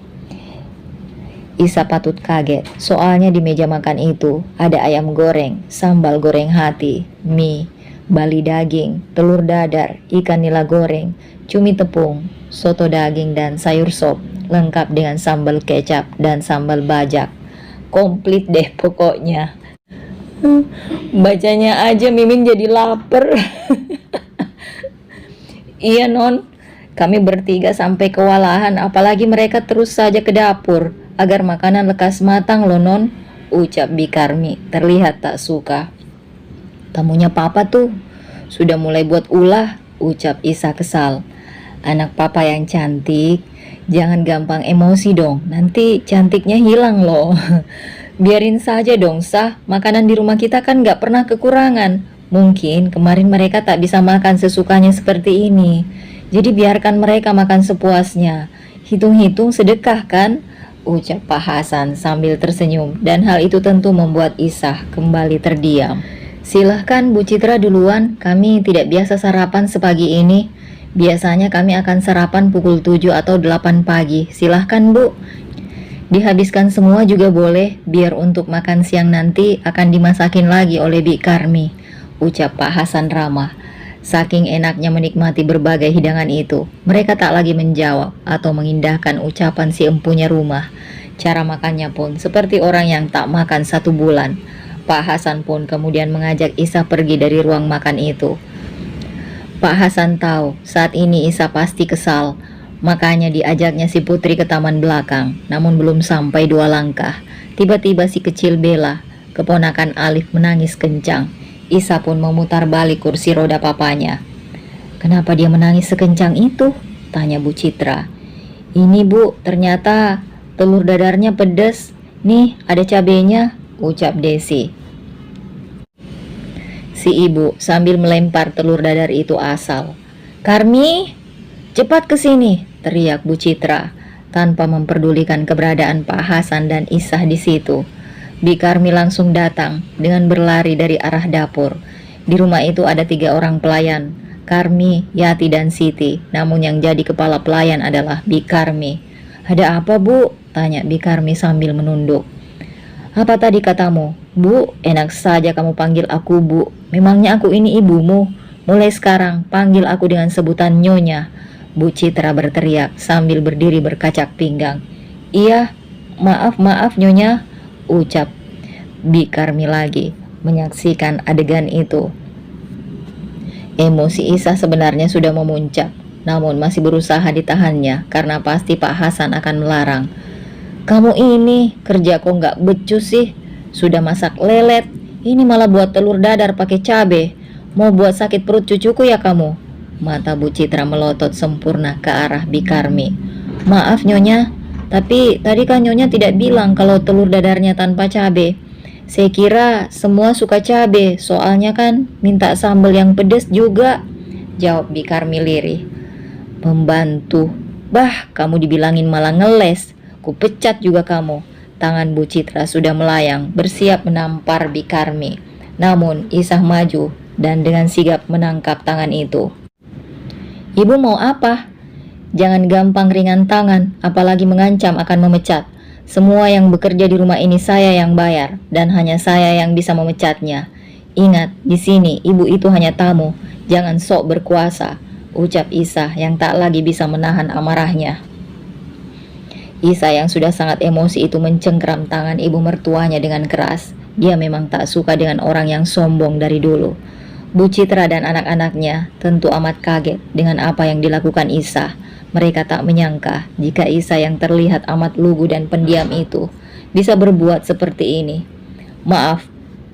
[SPEAKER 1] Isa patut kaget, soalnya di meja makan itu ada ayam goreng, sambal goreng hati, mie, bali daging, telur dadar, ikan nila goreng, cumi tepung, soto daging dan sayur sop, lengkap dengan sambal kecap dan sambal bajak. Komplit deh pokoknya. Bacanya aja Mimin jadi lapar. Iya non, kami bertiga sampai kewalahan, apalagi mereka terus saja ke dapur agar makanan lekas matang loh non, ucap Bi Karmi terlihat tak suka. Tamunya papa tuh sudah mulai buat ulah, ucap Isa kesal. Anak papa yang cantik, jangan gampang emosi dong, nanti cantiknya hilang loh. Biarin saja dong Sah, makanan di rumah kita kan gak pernah kekurangan. Mungkin kemarin mereka tak bisa makan sesukanya seperti ini, jadi biarkan mereka makan sepuasnya. Hitung-hitung sedekah kan? Ucap Pak Hasan sambil tersenyum, dan hal itu tentu membuat Isa kembali terdiam. Silahkan Bu Citra duluan, kami tidak biasa sarapan sepagi ini. Biasanya kami akan sarapan pukul 7 atau 8 pagi. Silahkan Bu. Dihabiskan semua juga boleh, biar untuk makan siang nanti akan dimasakin lagi oleh Bi Karmi, ucap Pak Hasan ramah. Saking enaknya menikmati berbagai hidangan itu, mereka tak lagi menjawab atau mengindahkan ucapan si empunya rumah. Cara makannya pun seperti orang yang tak makan 1 bulan. Pak Hasan pun kemudian mengajak Isa pergi dari ruang makan itu. Pak Hasan tahu saat ini Isa pasti kesal, makanya diajaknya si Putri ke taman belakang. Namun belum sampai 2 langkah, tiba-tiba si kecil Bella, keponakan Alif, menangis kencang. Isa pun memutar balik kursi roda papanya. Kenapa dia menangis sekencang itu? Tanya Bu Citra. Ini Bu, ternyata telur dadarnya pedes. Nih, ada cabenya, ucap Desi. Si ibu sambil melempar telur dadar itu asal. Karmi, cepat ke sini, teriak Bu Citra tanpa memperdulikan keberadaan Pak Hasan dan Isah di situ. Bi Karmi langsung datang dengan berlari dari arah dapur. Di rumah itu ada 3 orang pelayan, Karmi, Yati dan Siti. Namun yang jadi kepala pelayan adalah Bi Karmi. Ada apa Bu? Tanya Bi Karmi sambil menunduk. Apa tadi katamu? Bu, enak saja kamu panggil aku Bu. Memangnya aku ini ibumu? Mulai sekarang panggil aku dengan sebutan Nyonya, Bu Citra berteriak sambil berdiri berkacak pinggang. Iya, maaf Nyonya, ucap Bi Karmi lagi menyaksikan adegan itu. Emosi Isa sebenarnya sudah memuncak, namun masih berusaha ditahannya karena pasti Pak Hasan akan melarang. Kamu ini kerja kok nggak becus sih? Sudah masak lelet, Ini malah buat telur dadar pakai cabe. Mau buat sakit perut cucuku ya kamu? Mata Bu Citra melotot sempurna ke arah Bikarmi. Maaf Nyonya, tapi tadi kan Nyonya tidak bilang kalau telur dadarnya tanpa cabe. Saya kira semua suka cabe, soalnya kan minta sambal yang pedes juga, jawab Bikarmi lirih. Pembantu, bah kamu dibilangin malah ngeles, ku pecat juga kamu. Tangan Bu Citra sudah melayang, bersiap menampar Bikarmi. Namun Isah maju dan dengan sigap menangkap tangan itu. Ibu mau apa? Jangan gampang ringan tangan, apalagi mengancam akan memecat. Semua yang bekerja di rumah ini saya yang bayar, dan hanya saya yang bisa memecatnya. Ingat, di sini ibu itu hanya tamu, jangan sok berkuasa, ucap Isah yang tak lagi bisa menahan amarahnya. Isah yang sudah sangat emosi itu mencengkram tangan ibu mertuanya dengan keras. Dia memang tak suka dengan orang yang sombong dari dulu. Bu Citra dan anak-anaknya tentu amat kaget dengan apa yang dilakukan Isah. Mereka tak menyangka jika Isah yang terlihat amat lugu dan pendiam itu bisa berbuat seperti ini.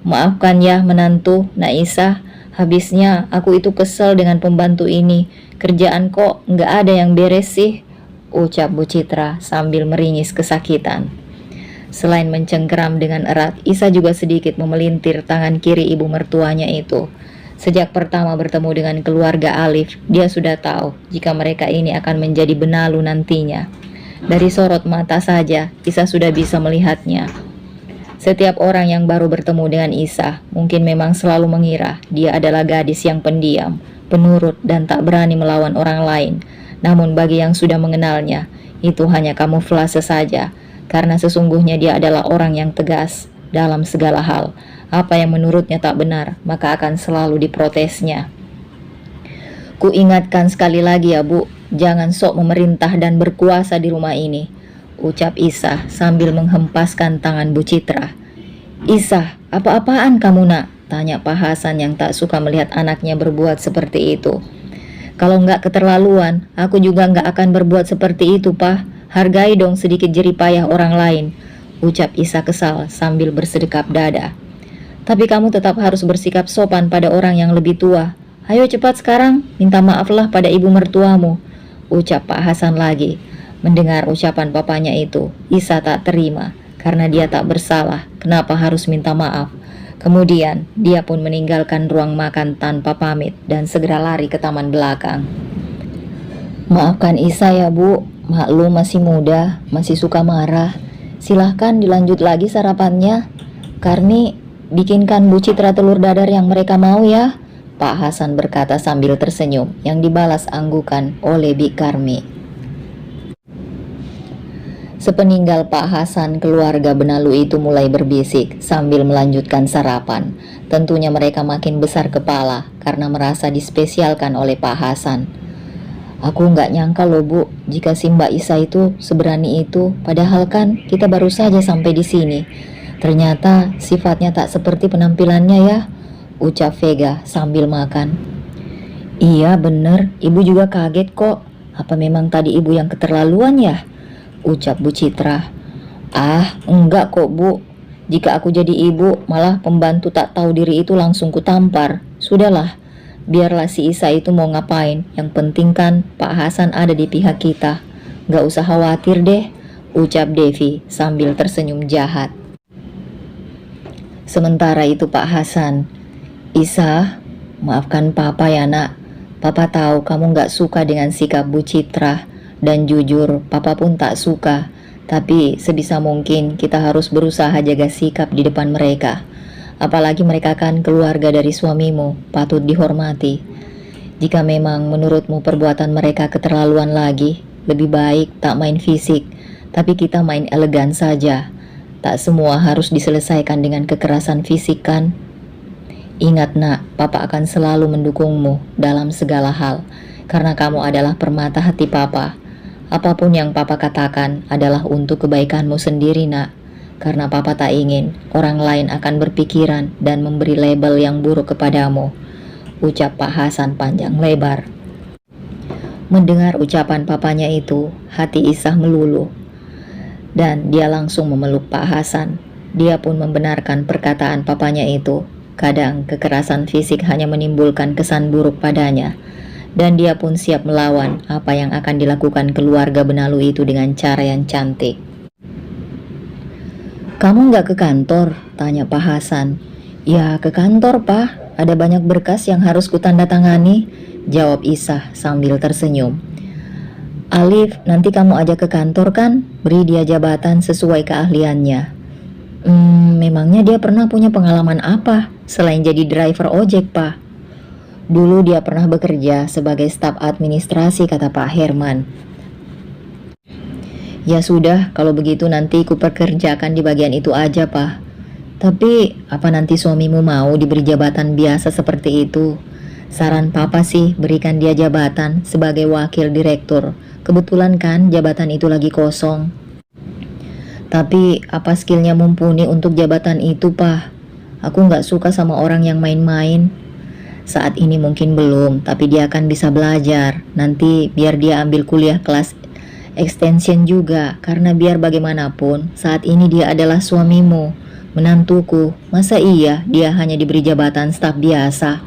[SPEAKER 1] Maafkan ya menantu, Nak Isah. Habisnya aku itu kesel dengan pembantu ini. Kerjaan kok nggak ada yang beres sih, ucap Bu Citra sambil meringis kesakitan. Selain mencengkeram dengan erat, Isah juga sedikit memelintir tangan kiri ibu mertuanya itu. Sejak pertama bertemu dengan keluarga Alif, dia sudah tahu jika mereka ini akan menjadi benalu nantinya. Dari sorot mata saja, Isah sudah bisa melihatnya. Setiap orang yang baru bertemu dengan Isah mungkin memang selalu mengira dia adalah gadis yang pendiam, penurut, dan tak berani melawan orang lain. Namun bagi yang sudah mengenalnya, itu hanya kamuflase saja, karena sesungguhnya dia adalah orang yang tegas dalam segala hal. Apa yang menurutnya tak benar, maka akan selalu diprotesnya. Ku ingatkan sekali lagi ya Bu, jangan sok memerintah dan berkuasa di rumah ini, ucap Isah sambil menghempaskan tangan Bu Citra. Isah, apa-apaan kamu nak? Tanya Pak Hasan yang tak suka melihat anaknya berbuat seperti itu. Kalau nggak keterlaluan, aku juga nggak akan berbuat seperti itu, Pak. Hargai dong sedikit jeripayah orang lain, ucap Isah kesal sambil bersedekap dada. Tapi kamu tetap harus bersikap sopan pada orang yang lebih tua. Ayo cepat sekarang, minta maaflah pada ibu mertuamu, ucap Pak Hasan lagi. Mendengar ucapan papanya itu, Isah tak terima karena dia tak bersalah. Kenapa harus minta maaf? Kemudian dia pun meninggalkan ruang makan tanpa pamit dan segera lari ke taman belakang. Maafkan Isah ya Bu, maklum masih muda, masih suka marah. Silahkan dilanjut lagi sarapannya. Karni, bikinkan Bu Citra telur dadar yang mereka mau ya, Pak Hasan berkata sambil tersenyum, yang dibalas anggukan oleh Bikarmi. Sepeninggal Pak Hasan, keluarga benalu itu mulai berbisik sambil melanjutkan sarapan. Tentunya mereka makin besar kepala karena merasa dispesialkan oleh Pak Hasan. Aku nggak nyangka loh Bu, jika si Mbak Isah itu seberani itu, padahal kan kita baru saja sampai di sini. Ternyata sifatnya tak seperti penampilannya ya, ucap Vega sambil makan. Iya bener, ibu juga kaget kok. Apa memang tadi ibu yang keterlaluan ya? Ucap Bu Citra. Ah, enggak kok Bu. Jika aku jadi ibu, malah pembantu tak tahu diri itu langsung kutampar. Sudahlah, biarlah si Isah itu mau ngapain. Yang penting kan Pak Hasan ada di pihak kita. Gak usah khawatir deh, ucap Devi sambil tersenyum jahat. Sementara itu Pak Hasan, Isah, maafkan Papa ya nak. Papa tahu kamu gak suka dengan sikap Bu Citra. Dan jujur, Papa pun tak suka. Tapi sebisa mungkin kita harus berusaha jaga sikap di depan mereka. Apalagi mereka kan keluarga dari suamimu, patut dihormati. Jika memang menurutmu perbuatan mereka keterlaluan lagi, lebih baik tak main fisik, tapi kita main elegan saja. Tak semua harus diselesaikan dengan kekerasan fisik kan? Ingat nak, Papa akan selalu mendukungmu dalam segala hal, karena kamu adalah permata hati Papa. Apapun yang Papa katakan adalah untuk kebaikanmu sendiri nak, karena Papa tak ingin orang lain akan berpikiran dan memberi label yang buruk kepadamu, ucap Pak Hasan panjang lebar. Mendengar ucapan papanya itu, hati Isah meluluh, dan dia langsung memeluk Pak Hasan. Dia pun membenarkan perkataan papanya itu. Kadang kekerasan fisik hanya menimbulkan kesan buruk padanya, dan dia pun siap melawan apa yang akan dilakukan keluarga benalu itu dengan cara yang cantik. "Kamu nggak ke kantor?" tanya Pak Hasan. "Ya ke kantor, Pak. Ada banyak berkas yang harus kutandatangani," jawab Isah sambil tersenyum. "Alif, nanti kamu ajak ke kantor kan? Beri dia jabatan sesuai keahliannya." Memangnya dia pernah punya pengalaman apa selain jadi driver ojek, Pak?" "Dulu dia pernah bekerja sebagai staf administrasi," kata Pak Herman. "Ya sudah, kalau begitu nanti kupekerjakan di bagian itu aja, Pak." "Tapi, apa nanti suamimu mau diberi jabatan biasa seperti itu?" "Saran Papa sih berikan dia jabatan sebagai wakil direktur. Kebetulan kan jabatan itu lagi kosong." "Tapi apa skillnya mumpuni untuk jabatan itu, Pak? Aku nggak suka sama orang yang main-main." "Saat ini mungkin belum, tapi dia akan bisa belajar. Nanti biar dia ambil kuliah kelas extension juga, karena biar bagaimanapun saat ini dia adalah suamimu, menantuku. Masa iya dia hanya diberi jabatan staf biasa?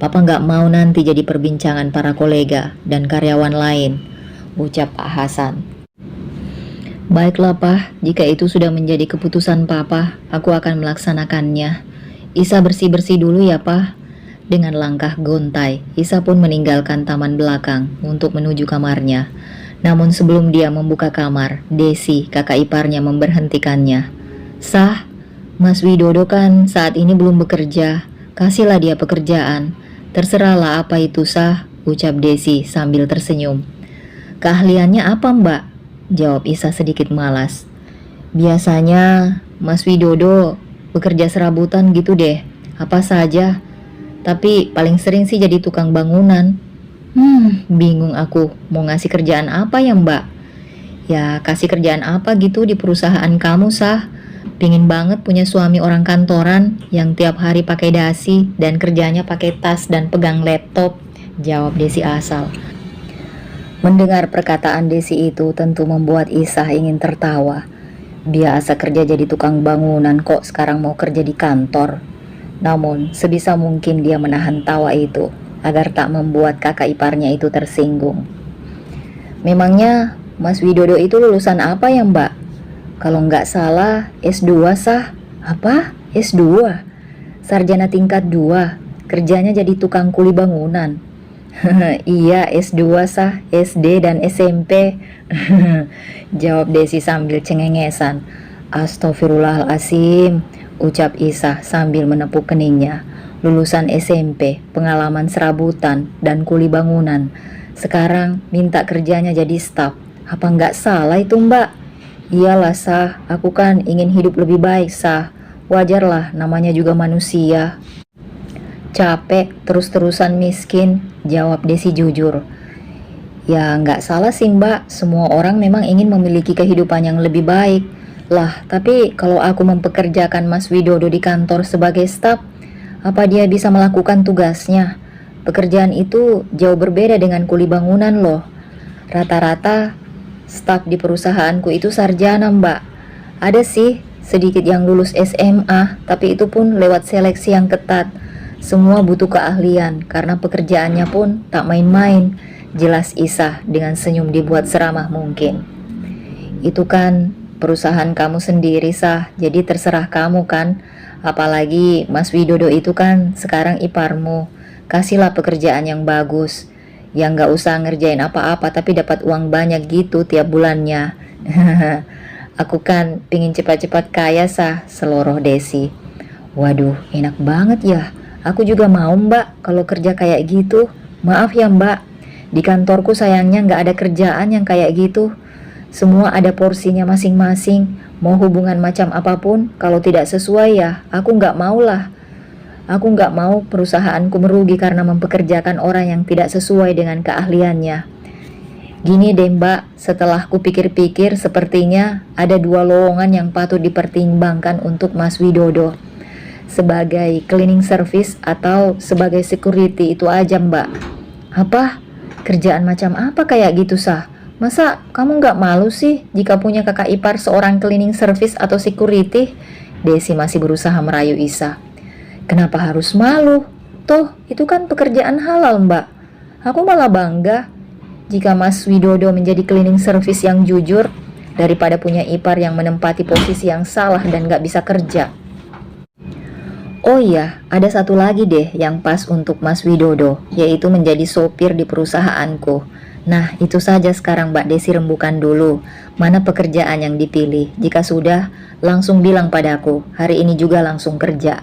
[SPEAKER 1] Papa nggak mau nanti jadi perbincangan para kolega dan karyawan lain," ucap Pak Hasan. "Baiklah, Pak, jika itu sudah menjadi keputusan Papa, aku akan melaksanakannya. Isa bersih-bersih dulu ya, Pak." Dengan langkah gontai, Isa pun meninggalkan taman belakang untuk menuju kamarnya. Namun sebelum dia membuka kamar, Desi, kakak iparnya, memberhentikannya. "Sah, Mas Widodo kan saat ini belum bekerja. Kasihlah dia pekerjaan. Terserahlah apa itu, Sah," ucap Desi sambil tersenyum. "Keahliannya apa, Mbak?" jawab Isa sedikit malas. "Biasanya Mas Widodo bekerja serabutan gitu deh, apa saja. Tapi paling sering sih jadi tukang bangunan." Bingung aku mau ngasih kerjaan apa ya, Mbak?" "Ya kasih kerjaan apa gitu di perusahaan kamu, Sah. Pingin banget punya suami orang kantoran yang tiap hari pakai dasi dan kerjanya pakai tas dan pegang laptop," jawab Desi asal. Mendengar perkataan Desi itu tentu membuat Isah ingin tertawa. Biasa kerja jadi tukang bangunan kok sekarang mau kerja di kantor. Namun sebisa mungkin dia menahan tawa itu agar tak membuat kakak iparnya itu tersinggung. "Memangnya Mas Widodo itu lulusan apa ya, Mbak?" "Kalau nggak salah S2, Sah." "Apa? S2? Sarjana tingkat 2. Kerjanya jadi tukang kuli bangunan." "Iya S2, Sah, SD dan SMP," jawab Desi sambil cengengesan. "Astagfirullahaladzim," ucap Isah sambil menepuk keningnya. Lulusan SMP, pengalaman serabutan dan kuli bangunan. Sekarang minta kerjanya jadi staf. Apa nggak salah itu, Mbak?" "Iyalah, Sah, aku kan ingin hidup lebih baik, Sah. Wajarlah, namanya juga manusia." "Capek terus-terusan miskin," jawab Desi jujur. "Ya nggak salah sih, Mbak, semua orang memang ingin memiliki kehidupan yang lebih baik. Lah, tapi kalau aku mempekerjakan Mas Widodo di kantor sebagai staf, apa dia bisa melakukan tugasnya? Pekerjaan itu jauh berbeda dengan kuli bangunan loh. Rata-rata staf di perusahaanku itu sarjana, Mbak. Ada sih sedikit yang lulus SMA, tapi itu pun lewat seleksi yang ketat. Semua butuh keahlian karena pekerjaannya pun tak main-main," jelas Isah dengan senyum dibuat seramah mungkin. "Itu kan perusahaan kamu sendiri, Sah, jadi terserah kamu kan. Apalagi Mas Widodo itu kan sekarang iparmu. Kasihlah pekerjaan yang bagus, yang gak usah ngerjain apa-apa tapi dapat uang banyak gitu tiap bulannya." "Aku kan pingin cepat-cepat kaya, Sah," seloroh Desi. "Waduh, enak banget ya. Aku juga mau, Mbak, kalau kerja kayak gitu. Maaf ya, Mbak, di kantorku sayangnya nggak ada kerjaan yang kayak gitu. Semua ada porsinya masing-masing. Mau hubungan macam apapun, kalau tidak sesuai ya, aku nggak mau lah. Aku nggak mau perusahaanku merugi karena mempekerjakan orang yang tidak sesuai dengan keahliannya. Gini deh, Mbak, setelah kupikir-pikir sepertinya ada 2 lowongan yang patut dipertimbangkan untuk Mas Widodo. Sebagai cleaning service atau sebagai security itu aja, Mbak." "Apa? Kerjaan macam apa kayak gitu, Sah? Masa kamu nggak malu sih jika punya kakak ipar seorang cleaning service atau security?" Desi masih berusaha merayu Isa. Kenapa harus malu? Toh, itu kan pekerjaan halal, Mbak. Aku malah bangga jika Mas Widodo menjadi cleaning service yang jujur daripada punya ipar yang menempati posisi yang salah dan gak bisa kerja. Oh iya, ada satu lagi deh yang pas untuk Mas Widodo, yaitu menjadi sopir di perusahaanku. Nah, itu saja sekarang Mbak Desi rembukan dulu. Mana pekerjaan yang dipilih? Jika sudah, langsung bilang padaku. Hari ini juga langsung kerja.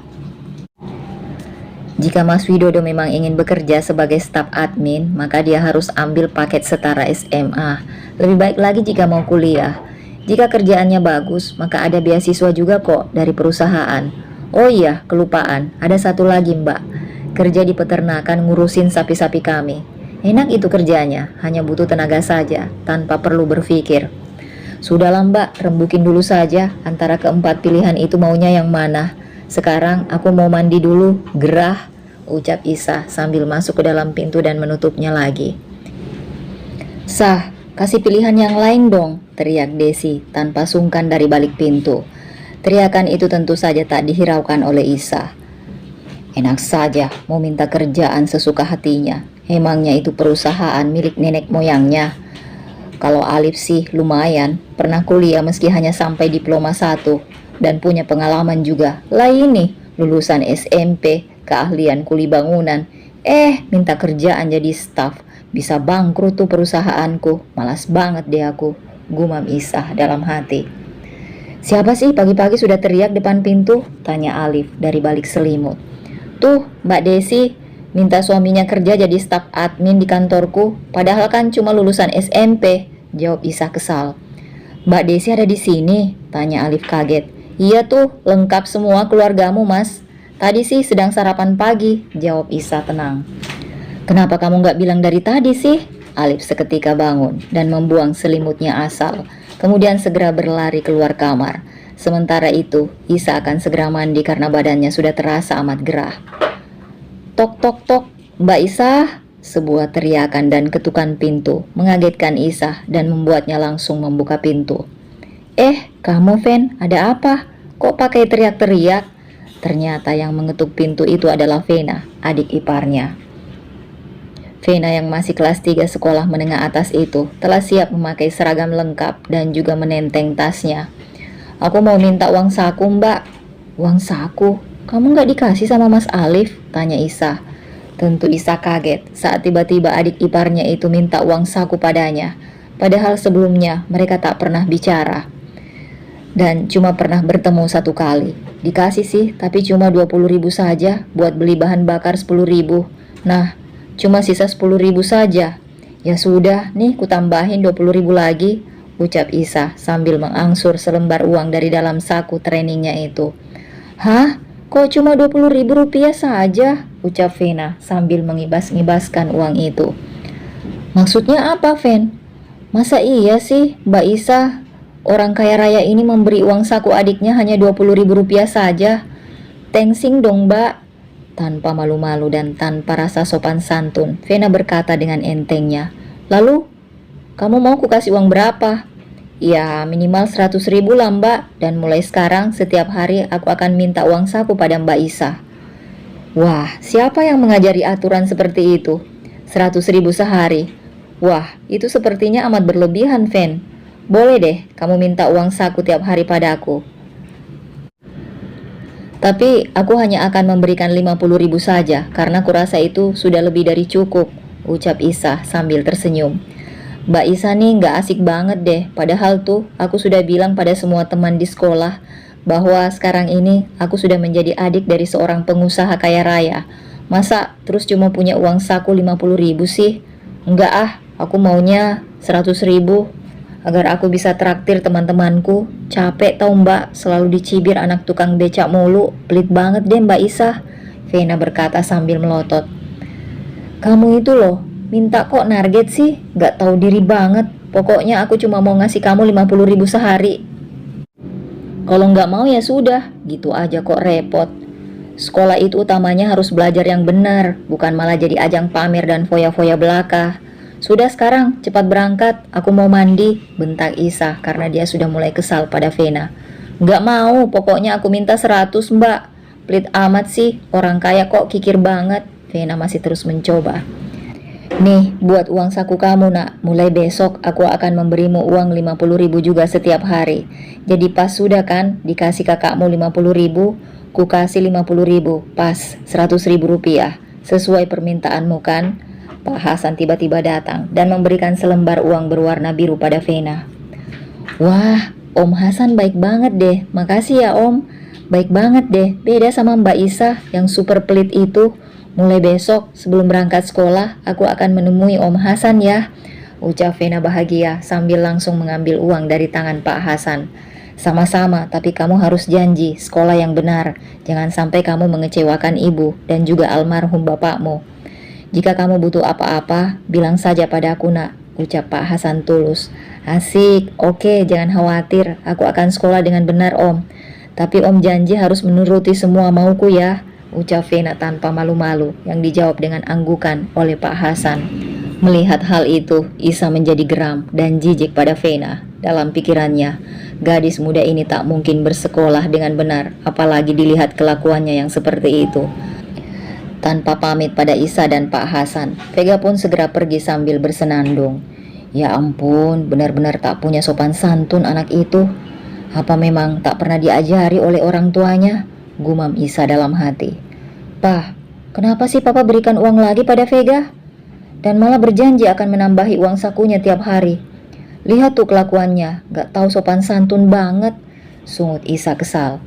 [SPEAKER 1] Jika Mas Widodo memang ingin bekerja sebagai staf admin, maka dia harus ambil paket setara SMA. Lebih baik lagi jika mau kuliah. Jika kerjaannya bagus, maka ada beasiswa juga kok dari perusahaan. Oh iya, kelupaan. Ada satu lagi Mbak. Kerja di peternakan ngurusin sapi-sapi kami. Enak itu kerjanya, hanya butuh tenaga saja, tanpa perlu berpikir. Sudahlah Mbak, rembukin dulu saja, antara keempat pilihan itu maunya yang mana. Sekarang aku mau mandi dulu, gerah, ucap Isa sambil masuk ke dalam pintu dan menutupnya lagi. Sah, kasih pilihan yang lain dong, teriak Desi tanpa sungkan dari balik pintu. Teriakan itu tentu saja tak dihiraukan oleh Isa. Enak saja mau minta kerjaan sesuka hatinya. Emangnya itu perusahaan milik nenek moyangnya. Kalau Alif sih lumayan, pernah kuliah meski hanya sampai diploma 1 dan punya pengalaman juga. Lah ini, lulusan SMP, keahlian kuli bangunan. Minta kerjaan jadi staf. Bisa bangkrut tuh perusahaanku. Malas banget deh aku, gumam Isa dalam hati. Siapa sih pagi-pagi sudah teriak depan pintu? Tanya Alif dari balik selimut. Tuh, Mbak Desi minta suaminya kerja jadi staf admin di kantorku, padahal kan cuma lulusan SMP, jawab Isa kesal. Mbak Desi ada di sini? Tanya Alif kaget. Iya tuh, lengkap semua keluargamu Mas. Tadi sih sedang sarapan pagi, jawab Isa tenang. Kenapa kamu gak bilang dari tadi sih? Alif seketika bangun dan membuang selimutnya asal, kemudian segera berlari keluar kamar. Sementara itu, Isa akan segera mandi karena badannya sudah terasa amat gerah. Tok tok tok, Mbak Isa, sebuah teriakan dan ketukan pintu mengagetkan Isa dan membuatnya langsung membuka pintu. Kamu Fen, ada apa? Kok pakai teriak-teriak? Ternyata yang mengetuk pintu itu adalah Vena, adik iparnya. Vena yang masih kelas 3 sekolah menengah atas itu telah siap memakai seragam lengkap dan juga menenteng tasnya. Aku mau minta uang saku Mbak. Uang saku? Kamu gak dikasih sama Mas Alif? Tanya Isa. Tentu Isa kaget saat tiba-tiba adik iparnya itu minta uang saku padanya. Padahal sebelumnya mereka tak pernah bicara. Dan cuma pernah bertemu satu kali. Dikasih sih, tapi cuma 20.000 saja buat beli bahan bakar 10.000. Nah, cuma sisa 10.000 saja. Ya sudah, nih kutambahin 20.000 lagi, ucap Isa sambil mengangsur selembar uang dari dalam saku trainingnya itu. Hah? Kok cuma 20.000 rupiah saja? Ucap Vena sambil mengibas-ngibaskan uang itu. Maksudnya apa, Ven? Masa iya sih, Mbak Isa? Orang kaya raya ini memberi uang saku adiknya hanya 20.000 rupiah saja. Tengsing dong, Mbak. Tanpa malu-malu dan tanpa rasa sopan santun, Vena berkata dengan entengnya. Lalu, kamu mau ku kasih uang berapa? Ya minimal 100.000 lah Mbak, dan mulai sekarang setiap hari aku akan minta uang saku pada Mbak Isa. Wah, siapa yang mengajari aturan seperti itu? 100.000 sehari. Wah, itu sepertinya amat berlebihan, Ven. Boleh deh, kamu minta uang saku tiap hari padaku. Tapi aku hanya akan memberikan 50.000 saja, karena kurasa itu sudah lebih dari cukup, ucap Isa sambil tersenyum. Mbak Isa nih gak asik banget deh, padahal tuh aku sudah bilang pada semua teman di sekolah bahwa sekarang ini aku sudah menjadi adik dari seorang pengusaha kaya raya. Masa terus cuma punya uang saku 50.000 sih? Enggak ah, aku maunya 100.000 agar aku bisa traktir teman-temanku. Capek tau Mbak, selalu dicibir anak tukang becak mulu. Pelit banget deh Mbak Isa, Vena berkata sambil melotot. Kamu itu loh, minta kok narget sih, gak tahu diri banget. Pokoknya aku cuma mau ngasih kamu 50.000 sehari. Kalau gak mau ya sudah, gitu aja kok repot. Sekolah itu utamanya harus belajar yang benar, bukan malah jadi ajang pamer dan foya-foya belaka. Sudah sekarang, cepat berangkat, aku mau mandi, bentak Isa karena dia sudah mulai kesal pada Vena. Nggak mau, pokoknya aku minta 100 mbak. Pelit amat sih, orang kaya kok kikir banget. Vena masih terus mencoba. Nih, buat uang saku kamu nak. Mulai besok aku akan memberimu uang 50.000 juga setiap hari. Jadi pas sudah kan, dikasih kakakmu 50.000, ku kasih 50.000, pas 100.000 rupiah. Sesuai permintaanmu kan? Pak Hasan tiba-tiba datang dan memberikan selembar uang berwarna biru pada Vena. Wah, Om Hasan baik banget deh. Makasih ya Om. Baik banget deh, beda sama Mbak Isa yang super pelit itu. Mulai besok, sebelum berangkat sekolah, aku akan menemui Om Hasan ya, ucap Vena bahagia sambil langsung mengambil uang dari tangan Pak Hasan. Sama-sama, tapi kamu harus janji sekolah yang benar. Jangan sampai kamu mengecewakan ibu dan juga almarhum bapakmu. Jika kamu butuh apa-apa, bilang saja padaku nak, ucap Pak Hasan tulus. Asik, oke, jangan khawatir, aku akan sekolah dengan benar Om. Tapi Om janji harus menuruti semua mauku ya, ucap Vena tanpa malu-malu yang dijawab dengan anggukan oleh Pak Hasan. Melihat hal itu, Isa menjadi geram dan jijik pada Vena. Dalam pikirannya, gadis muda ini tak mungkin bersekolah dengan benar, apalagi dilihat kelakuannya yang seperti itu. Tanpa pamit pada Isa dan Pak Hasan, Vega pun segera pergi sambil bersenandung. Ya ampun, benar-benar tak punya sopan santun anak itu. Apa memang tak pernah diajari oleh orang tuanya? Gumam Isa dalam hati. Pah, kenapa sih papa berikan uang lagi pada Vega? Dan malah berjanji akan menambahi uang sakunya tiap hari. Lihat tuh kelakuannya, gak tahu sopan santun banget, sungut Isa kesal.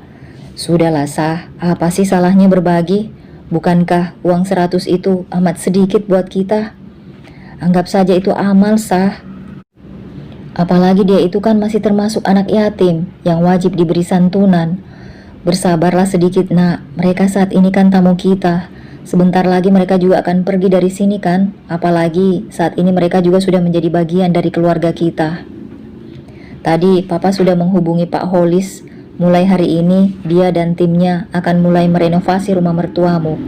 [SPEAKER 1] Sudahlah Sah, apa sih salahnya berbagi? Bukankah uang 100 itu amat sedikit buat kita? Anggap saja itu amal Sah. Apalagi dia itu kan masih termasuk anak yatim yang wajib diberi santunan. Bersabarlah sedikit nak, mereka saat ini kan tamu kita. Sebentar lagi mereka juga akan pergi dari sini kan. Apalagi saat ini mereka juga sudah menjadi bagian dari keluarga kita. Tadi papa sudah menghubungi Pak Holis. Mulai hari ini dia dan timnya akan mulai merenovasi rumah mertuamu.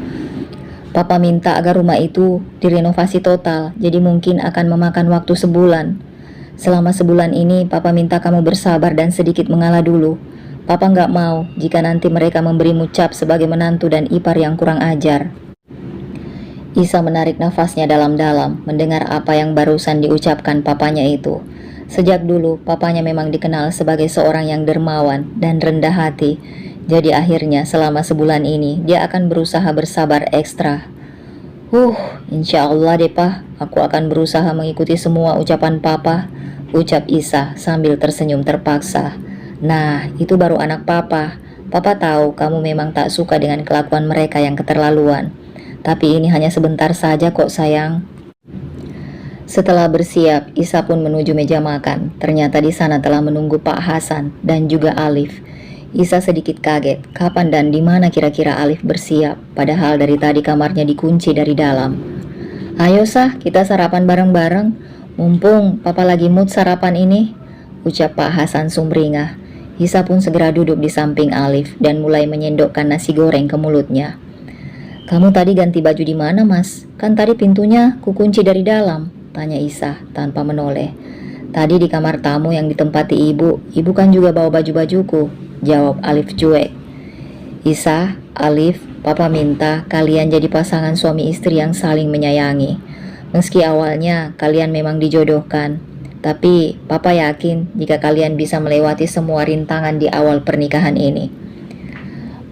[SPEAKER 1] Papa minta agar rumah itu direnovasi total, jadi mungkin akan memakan waktu sebulan. Selama sebulan ini papa minta kamu bersabar dan sedikit mengalah dulu. Papa nggak mau jika nanti mereka memberimu cap sebagai menantu dan ipar yang kurang ajar. Isa menarik nafasnya dalam-dalam mendengar apa yang barusan diucapkan papanya itu. Sejak dulu papanya memang dikenal sebagai seorang yang dermawan dan rendah hati. Jadi akhirnya selama sebulan ini dia akan berusaha bersabar ekstra. Insya Allah deh Pak, aku akan berusaha mengikuti semua ucapan papa, ucap Isa sambil tersenyum terpaksa. Nah, itu baru anak papa. Papa tahu kamu memang tak suka dengan kelakuan mereka yang keterlaluan. Tapi ini hanya sebentar saja kok sayang. Setelah bersiap, Isa pun menuju meja makan. Ternyata di sana telah menunggu Pak Hasan dan juga Alif. Isa sedikit kaget, kapan dan di mana kira-kira Alif bersiap, padahal dari tadi kamarnya dikunci dari dalam. Ayo Sah, kita sarapan bareng-bareng. Mumpung papa lagi mood sarapan ini, ucap Pak Hasan sumringah. Isa pun segera duduk di samping Alif dan mulai menyendokkan nasi goreng ke mulutnya. Kamu tadi ganti baju di mana mas? Kan tadi pintunya kukunci dari dalam, tanya Isa tanpa menoleh. Tadi di kamar tamu yang ditempati ibu kan juga bawa baju-bajuku, jawab Alif cuek. Isa, Alif, papa minta kalian jadi pasangan suami istri yang saling menyayangi. Meski awalnya kalian memang dijodohkan, tapi papa yakin jika kalian bisa melewati semua rintangan di awal pernikahan ini.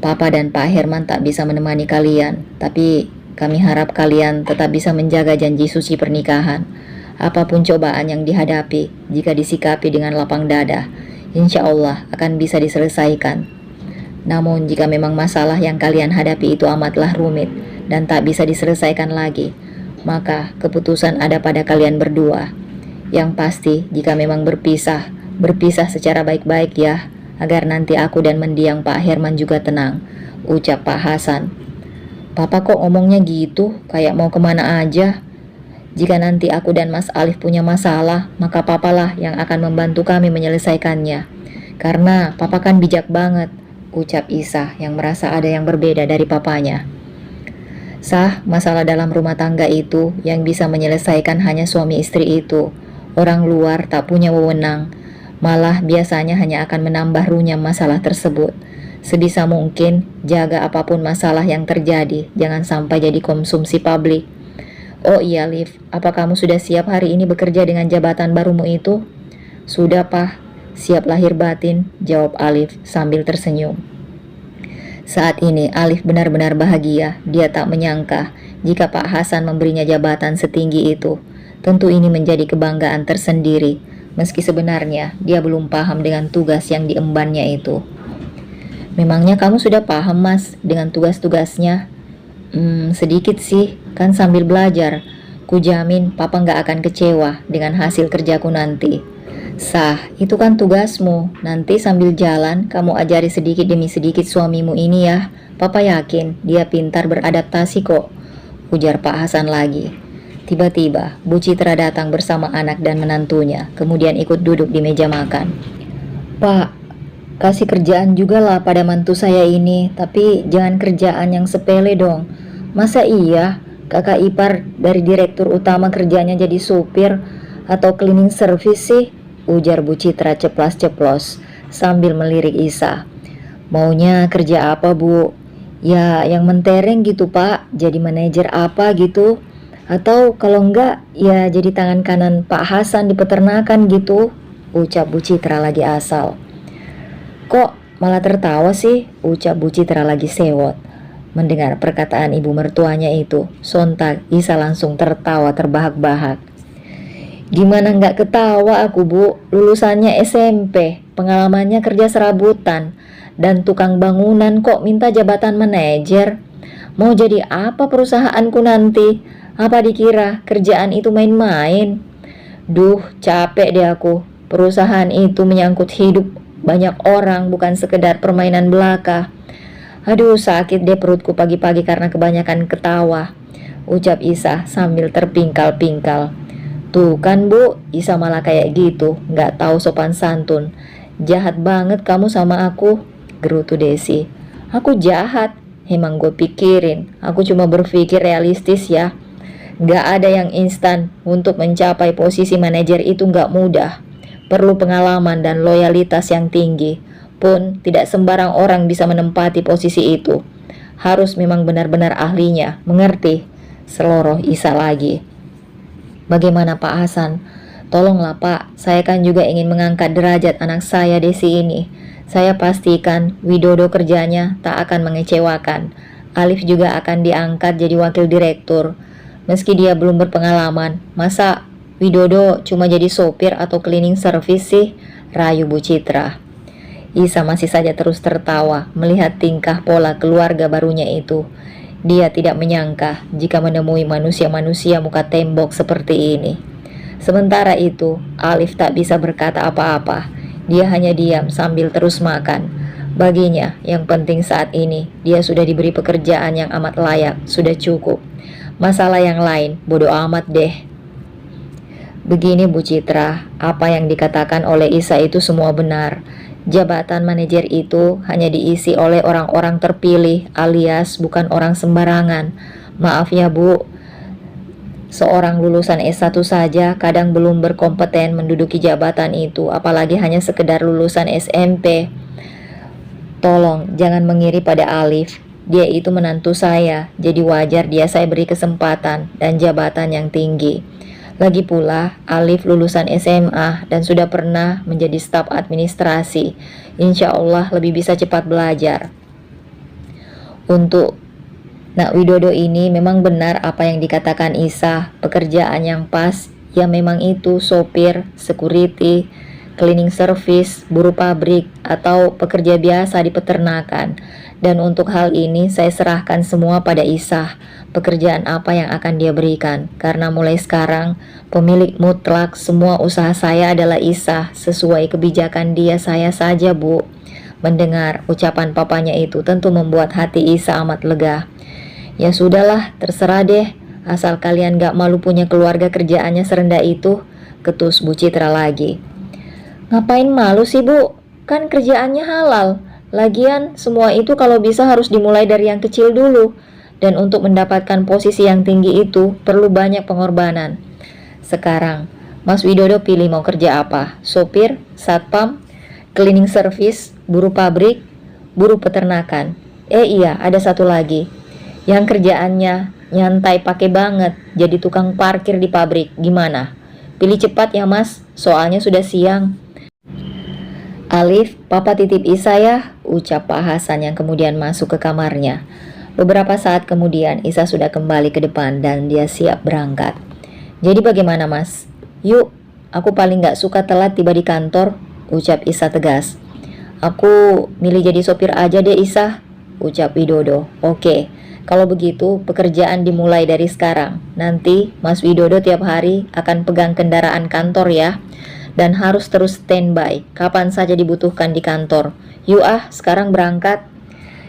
[SPEAKER 1] Papa dan Pak Herman tak bisa menemani kalian, tapi kami harap kalian tetap bisa menjaga janji suci pernikahan. Apapun cobaan yang dihadapi, jika disikapi dengan lapang dada, insya Allah akan bisa diselesaikan. Namun jika memang masalah yang kalian hadapi itu amatlah rumit dan tak bisa diselesaikan lagi, maka keputusan ada pada kalian berdua. Yang pasti jika memang berpisah secara baik-baik ya, agar nanti aku dan mendiang Pak Herman juga tenang, ucap Pak Hasan. Papa kok ngomongnya gitu, kayak mau kemana aja. Jika nanti aku dan Mas Alif punya masalah, maka papalah yang akan membantu kami menyelesaikannya. Karena papa kan bijak banget, ucap Isa yang merasa ada yang berbeda dari papanya. Sah, masalah dalam rumah tangga itu yang bisa menyelesaikan hanya suami istri itu. Orang luar tak punya wewenang. Malah biasanya hanya akan menambah runyam masalah tersebut. Sebisa mungkin, jaga apapun masalah yang terjadi, jangan sampai jadi konsumsi publik. Oh iya, Liv, apa kamu sudah siap hari ini bekerja dengan jabatan barumu itu? Sudah, Pak. Siap lahir batin, jawab Alif sambil tersenyum. Saat ini Alif benar-benar bahagia. Dia tak menyangka jika Pak Hasan memberinya jabatan setinggi itu. Tentu ini menjadi kebanggaan tersendiri, meski sebenarnya dia belum paham dengan tugas yang diembannya itu. Memangnya kamu sudah paham, Mas, dengan tugas-tugasnya? Sedikit sih, kan sambil belajar. Kujamin papa nggak akan kecewa dengan hasil kerjaku nanti. Sah, itu kan tugasmu. Nanti sambil jalan, kamu ajari sedikit demi sedikit suamimu ini ya. Papa yakin dia pintar beradaptasi kok, ujar Pak Hasan lagi. Tiba-tiba, Bu Citra datang bersama anak dan menantunya, kemudian ikut duduk di meja makan. Pak, kasih kerjaan juga lah pada mantu saya ini, tapi jangan kerjaan yang sepele dong. Masa iya kakak ipar dari direktur utama kerjanya jadi supir atau cleaning service sih? Ujar Bu Citra ceplas-ceplos sambil melirik Isa. Maunya kerja apa, Bu? Ya yang mentereng gitu, Pak, jadi manajer apa gitu. Atau kalau enggak, ya jadi tangan kanan Pak Hasan di peternakan gitu, ucap Bu Citra lagi asal. Kok malah tertawa sih, ucap Bu Citra lagi sewot. Mendengar perkataan ibu mertuanya itu, sontak Isa langsung tertawa terbahak-bahak. Gimana nggak ketawa aku, Bu? Lulusannya SMP, pengalamannya kerja serabutan, dan tukang bangunan kok minta jabatan manajer. Mau jadi apa perusahaanku nanti? Apa dikira kerjaan itu main-main? Duh, capek deh aku. Perusahaan itu menyangkut hidup banyak orang, bukan sekedar permainan belaka. Aduh, sakit deh perutku pagi-pagi karena kebanyakan ketawa, ucap Isa sambil terpingkal-pingkal. Tuh kan, Bu, Isa malah kayak gitu, gak tahu sopan santun. Jahat banget kamu sama aku, gerutu Desi. Aku jahat? Emang gue pikirin, aku cuma berpikir realistis ya. Gak ada yang instan, untuk mencapai posisi manajer itu gak mudah. Perlu pengalaman dan loyalitas yang tinggi. Pun tidak sembarang orang bisa menempati posisi itu. Harus memang benar-benar ahlinya, mengerti? Seloroh Isa lagi. Bagaimana Pak Hasan? Tolonglah Pak, saya kan juga ingin mengangkat derajat anak saya Desi ini. Saya pastikan Widodo kerjanya tak akan mengecewakan. Alif juga akan diangkat jadi wakil direktur. Meski dia belum berpengalaman, masa Widodo cuma jadi sopir atau cleaning service sih? Rayu Bu Citra. Isa masih saja terus tertawa melihat tingkah pola keluarga barunya itu. Dia tidak menyangka jika menemui manusia-manusia muka tembok seperti ini. Sementara itu, Alif tak bisa berkata apa-apa. Dia hanya diam sambil terus makan. Baginya, yang penting saat ini, dia sudah diberi pekerjaan yang amat layak, sudah cukup. Masalah yang lain, bodoh amat deh. Begini Bu Citra, apa yang dikatakan oleh Isa itu semua benar. Jabatan manajer itu hanya diisi oleh orang-orang terpilih alias bukan orang sembarangan. Maaf ya Bu, seorang lulusan S1 saja kadang belum berkompeten menduduki jabatan itu, apalagi hanya sekedar lulusan SMP. Tolong jangan mengiri pada Alif. Dia itu menantu saya, jadi wajar saya beri kesempatan dan jabatan yang tinggi. Lagi pula, Alif lulusan SMA dan sudah pernah menjadi staf administrasi. Insya Allah lebih bisa cepat belajar. Untuk Nak Widodo ini memang benar apa yang dikatakan Isa. Pekerjaan yang pas, ya memang itu sopir, security, cleaning service, buruh pabrik, atau pekerja biasa di peternakan. Dan untuk hal ini saya serahkan semua pada Isa. Pekerjaan apa yang akan dia berikan, karena mulai sekarang pemilik mutlak semua usaha saya adalah Isa. Sesuai kebijakan dia saya saja Bu. Mendengar ucapan papanya itu tentu membuat hati Isa amat lega. Ya sudahlah, terserah deh, asal kalian gak malu punya keluarga kerjaannya serendah itu, ketus Bu Citra lagi. Ngapain malu sih Bu, kan kerjaannya halal. Lagian semua itu kalau bisa harus dimulai dari yang kecil dulu. Dan untuk mendapatkan posisi yang tinggi itu perlu banyak pengorbanan. Sekarang, Mas Widodo pilih mau kerja apa? Sopir, satpam, cleaning service, buruh pabrik, buruh peternakan. Iya, ada satu lagi. Yang kerjaannya nyantai pakai banget, jadi tukang parkir di pabrik. Gimana? Pilih cepat ya mas, soalnya sudah siang. Alif, papa titip Isa ya, ucap Pak Hasan yang kemudian masuk ke kamarnya. Beberapa saat kemudian Isa sudah kembali ke depan dan dia siap berangkat. Jadi bagaimana mas? Yuk, aku paling gak suka telat tiba di kantor, ucap Isa tegas. Aku milih jadi sopir aja deh Isa, ucap Widodo. Oke, kalau begitu pekerjaan dimulai dari sekarang. Nanti Mas Widodo tiap hari akan pegang kendaraan kantor ya. Dan harus terus standby, kapan saja dibutuhkan di kantor. Yuk sekarang berangkat.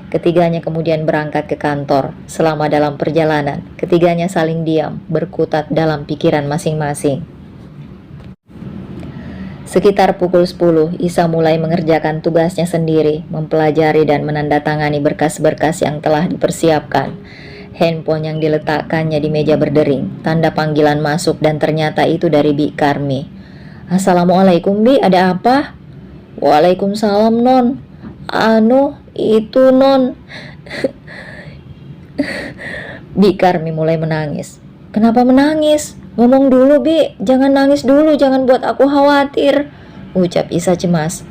[SPEAKER 1] Ketiganya kemudian berangkat ke kantor. Selama dalam perjalanan, ketiganya saling diam, berkutat dalam pikiran masing-masing. Sekitar pukul 10, Isa mulai mengerjakan tugasnya sendiri, mempelajari dan menandatangani berkas-berkas yang telah dipersiapkan. Handphone yang diletakkannya di meja berdering, tanda panggilan masuk dan ternyata itu dari Bi Karmi. Assalamualaikum Bi, ada apa? Waalaikumsalam Non. Itu Non. Bi Karmi mulai menangis. Kenapa menangis? Ngomong dulu Bi, jangan nangis dulu, jangan buat aku khawatir, ucap Isa cemas.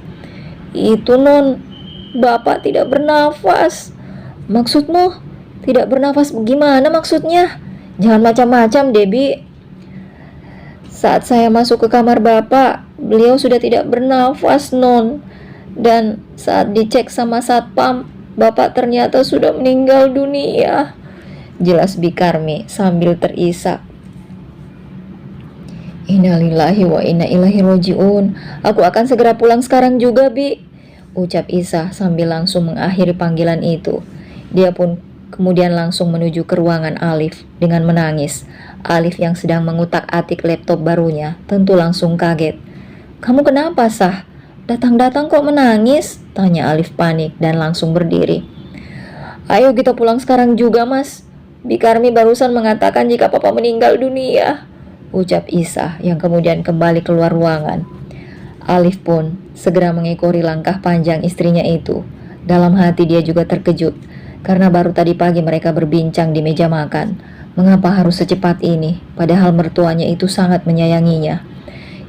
[SPEAKER 1] Itu Non, Bapak tidak bernafas. Maksudmu? Tidak bernafas gimana maksudnya? Jangan macam-macam deh Bi. Saat saya masuk ke kamar Bapak, beliau sudah tidak bernafas Non. Dan saat dicek sama satpam, Bapak ternyata sudah meninggal dunia, jelas Bi Karmi sambil terisak. Innalillahi wa inna ilaihi roji'un. Aku akan segera pulang sekarang juga Bi, ucap Isa sambil langsung mengakhiri panggilan itu. Dia pun kemudian langsung menuju ke ruangan Alif dengan menangis. Alif yang sedang mengutak-atik laptop barunya tentu langsung kaget. Kamu kenapa Sah? Datang-datang kok menangis? Tanya Alif panik dan langsung berdiri. Ayo kita pulang sekarang juga Mas. Bi Karmi barusan mengatakan jika Papa meninggal dunia, ucap Isa yang kemudian kembali keluar ruangan. Alif pun segera mengikuti langkah panjang istrinya itu. Dalam hati dia juga terkejut, karena baru tadi pagi mereka berbincang di meja makan. Mengapa harus secepat ini, padahal mertuanya itu sangat menyayanginya.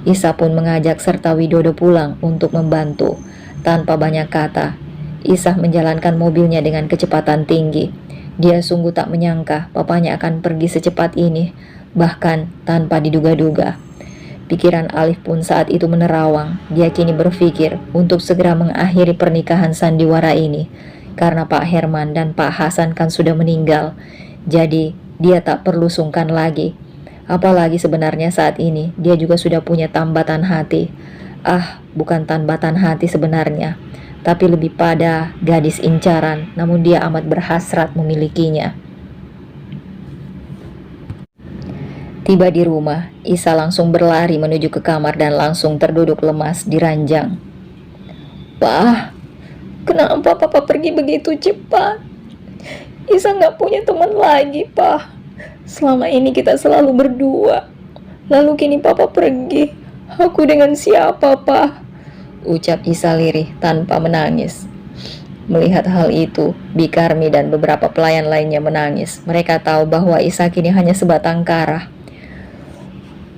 [SPEAKER 1] Isa pun mengajak serta Widodo pulang untuk membantu. Tanpa banyak kata, Isa menjalankan mobilnya dengan kecepatan tinggi. Dia sungguh tak menyangka papanya akan pergi secepat ini, bahkan tanpa diduga-duga. Pikiran Alif pun saat itu menerawang. Dia kini berpikir untuk segera mengakhiri pernikahan sandiwara ini, karena Pak Herman dan Pak Hasan kan sudah meninggal. Jadi dia tak perlu sungkan lagi. Apalagi sebenarnya saat ini dia juga sudah punya tambatan hati. Bukan tambatan hati sebenarnya, tapi lebih pada gadis incaran, namun dia amat berhasrat memilikinya. Tiba di rumah, Isa langsung berlari menuju ke kamar dan langsung terduduk lemas di ranjang. Pak, kenapa Papa pergi begitu cepat? Isa gak punya teman lagi, Pak. Selama ini kita selalu berdua. Lalu kini Papa pergi. Aku dengan siapa, Pak? Ucap Isa lirih tanpa menangis. Melihat hal itu, Bi Karmi dan beberapa pelayan lainnya menangis. Mereka tahu bahwa Isa kini hanya sebatang kara.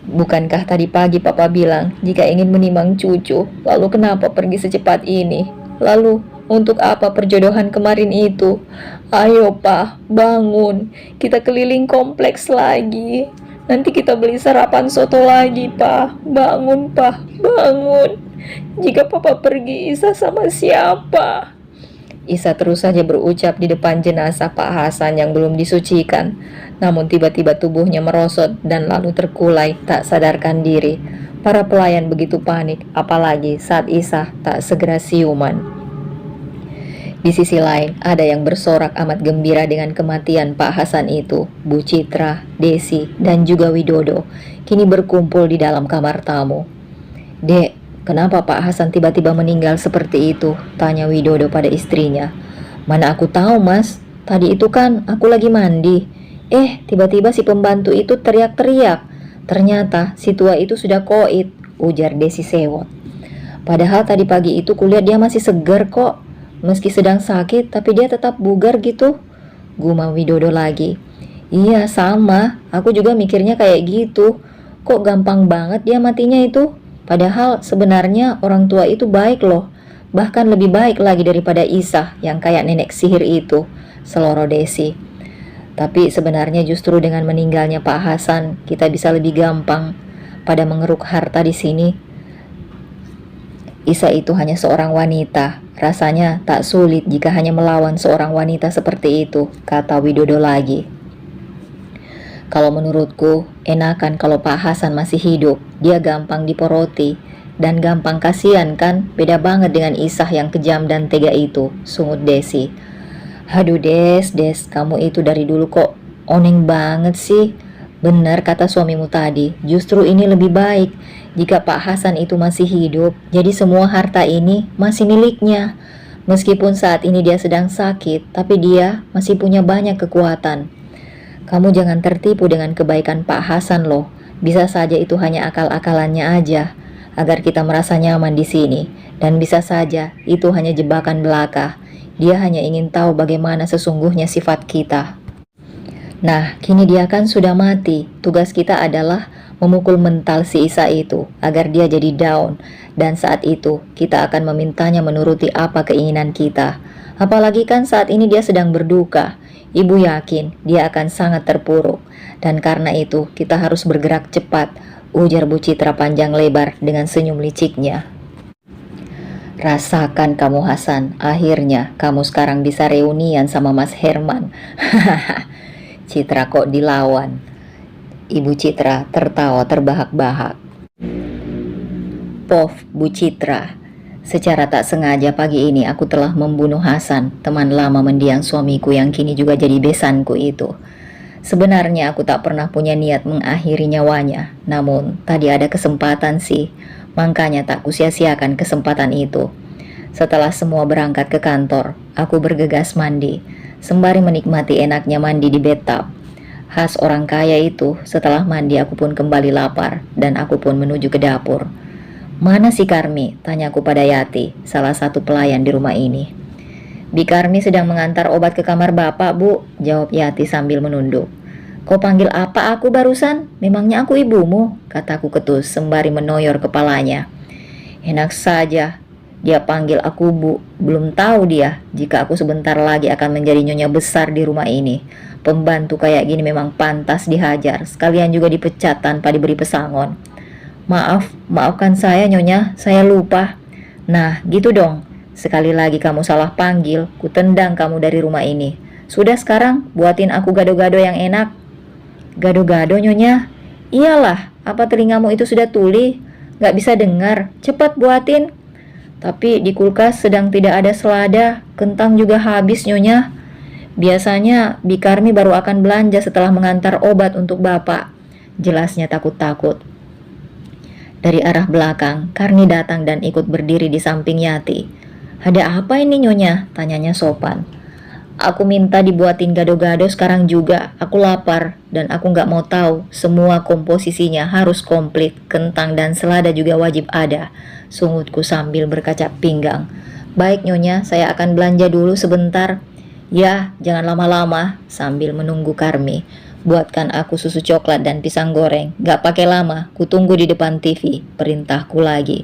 [SPEAKER 1] Bukankah tadi pagi Papa bilang jika ingin menimang cucu, lalu kenapa pergi secepat ini? Lalu untuk apa perjodohan kemarin itu? Ayo Pak, bangun. Kita keliling kompleks lagi. Nanti kita beli sarapan soto lagi Pak. Bangun Pak, bangun. Jika Papa pergi, Isa sama siapa? Isa terus saja berucap di depan jenazah Pak Hasan yang belum disucikan. Namun tiba-tiba tubuhnya merosot dan lalu terkulai tak sadarkan diri. Para pelayan begitu panik, apalagi saat Isa tak segera siuman. Di sisi lain, ada yang bersorak amat gembira dengan kematian Pak Hasan itu. Bu Citra, Desi, dan juga Widodo kini berkumpul di dalam kamar tamu. Dek, kenapa Pak Hasan tiba-tiba meninggal seperti itu? Tanya Widodo pada istrinya. Mana aku tahu Mas, tadi itu kan aku lagi mandi. Tiba-tiba si pembantu itu teriak-teriak. Ternyata si tua itu sudah koit, ujar Desi sewot. Padahal tadi pagi itu kulihat dia masih segar kok. Meski sedang sakit, tapi dia tetap bugar gitu. Gumam Widodo lagi. Iya sama, aku juga mikirnya kayak gitu. Kok gampang banget dia matinya itu? Padahal sebenarnya orang tua itu baik loh. Bahkan lebih baik lagi daripada Isah yang kayak nenek sihir itu, seloro Desi. Tapi sebenarnya justru dengan meninggalnya Pak Hasan, kita bisa lebih gampang pada mengeruk harta di sini. Isa itu hanya seorang wanita. Rasanya tak sulit jika hanya melawan seorang wanita seperti itu, kata Widodo lagi. Kalau menurutku, enakan kalau Pak Hasan masih hidup. Dia gampang diporoti dan gampang kasihan kan? Beda banget dengan Isah yang kejam dan tega itu, sungut Desi. Aduh Des, kamu itu dari dulu kok oneng banget sih. Benar kata suamimu tadi, justru ini lebih baik jika Pak Hasan itu masih hidup. Jadi semua harta ini masih miliknya. Meskipun saat ini dia sedang sakit, tapi dia masih punya banyak kekuatan. Kamu jangan tertipu dengan kebaikan Pak Hasan loh. Bisa saja itu hanya akal-akalannya aja, agar kita merasa nyaman di sini. Dan bisa saja itu hanya jebakan belaka. Dia hanya ingin tahu bagaimana sesungguhnya sifat kita. Nah, kini dia kan sudah mati. Tugas kita adalah memukul mental si Isa itu agar dia jadi down. Dan saat itu kita akan memintanya menuruti apa keinginan kita. Apalagi kan saat ini dia sedang berduka. Ibu yakin dia akan sangat terpuruk. Dan karena itu kita harus bergerak cepat, ujar Bu Citra panjang lebar dengan senyum liciknya. Rasakan kamu Hasan, akhirnya kamu sekarang bisa reunian sama Mas Herman. Hahaha, Citra kok dilawan. Ibu Citra tertawa terbahak-bahak. Pof, Bu Citra, secara tak sengaja pagi ini aku telah membunuh Hasan, teman lama mendiang suamiku yang kini juga jadi besanku itu. Sebenarnya aku tak pernah punya niat mengakhiri nyawanya, namun tadi ada kesempatan sih. Makanya tak kusia-siakan kesempatan itu. Setelah semua berangkat ke kantor, aku bergegas mandi, sembari menikmati enaknya mandi di bathtub. Khas orang kaya itu, setelah mandi aku pun kembali lapar, dan aku pun menuju ke dapur. Mana si Karmi? Tanyaku pada Yati, salah satu pelayan di rumah ini. Bi Karmi sedang mengantar obat ke kamar bapak, Bu, jawab Yati sambil menunduk. Kau panggil apa aku barusan? Memangnya aku ibumu? Kataku ketus sembari menoyor kepalanya. Enak saja, dia panggil aku Bu. Belum tahu dia jika aku sebentar lagi akan menjadi nyonya besar di rumah ini. Pembantu kayak gini memang pantas dihajar, sekalian juga dipecat tanpa diberi pesangon. Maafkan saya nyonya, saya lupa. Nah, gitu dong. Sekali lagi kamu salah panggil, ku tendang kamu dari rumah ini. Sudah sekarang, buatin aku gado-gado yang enak. Gado-gado nyonya? Iyalah, apa telingamu itu sudah tuli? Gak bisa dengar, cepat buatin. Tapi di kulkas sedang tidak ada selada, kentang juga habis nyonya. Biasanya Bi Karmi baru akan belanja setelah mengantar obat untuk bapak, jelasnya takut-takut. Dari arah belakang, Karni datang dan ikut berdiri di samping Yati. Ada apa ini nyonya? Tanyanya sopan. Aku minta dibuatin gado-gado sekarang juga, aku lapar dan aku gak mau tahu, semua komposisinya harus komplit, kentang dan selada juga wajib ada, sungutku sambil berkaca pinggang. Baik nyonya, saya akan belanja dulu sebentar. Ya, jangan lama-lama, sambil menunggu Karmi. Buatkan aku susu coklat dan pisang goreng, gak pakai lama, kutunggu di depan TV, perintahku lagi.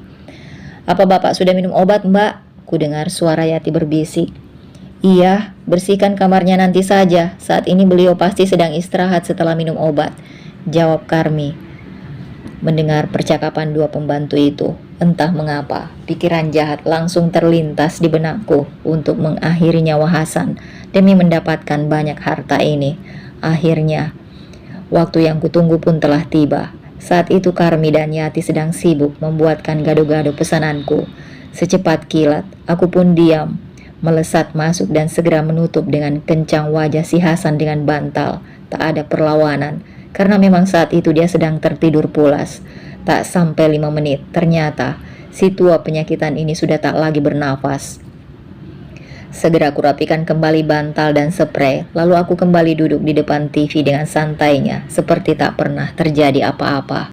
[SPEAKER 1] Apa bapak sudah minum obat mbak? Ku dengar suara Yati berbisik. Iya, bersihkan kamarnya nanti saja. Saat ini beliau pasti sedang istirahat setelah minum obat, jawab Karmi. Mendengar percakapan dua pembantu itu, entah mengapa, pikiran jahat langsung terlintas di benakku untuk mengakhiri nyawa Hasan demi mendapatkan banyak harta ini. Akhirnya, waktu yang kutunggu pun telah tiba. Saat itu Karmi dan Yati sedang sibuk membuatkan gado-gado pesananku. Secepat kilat, aku pun diam, melesat masuk dan segera menutup dengan kencang wajah si Hasan dengan bantal. Tak ada perlawanan, karena memang saat itu dia sedang tertidur pulas. Tak sampai 5 menit, ternyata si tua penyakitan ini sudah tak lagi bernafas. Segera aku rapikan kembali bantal dan spray, lalu aku kembali duduk di depan TV dengan santainya, seperti tak pernah terjadi apa-apa.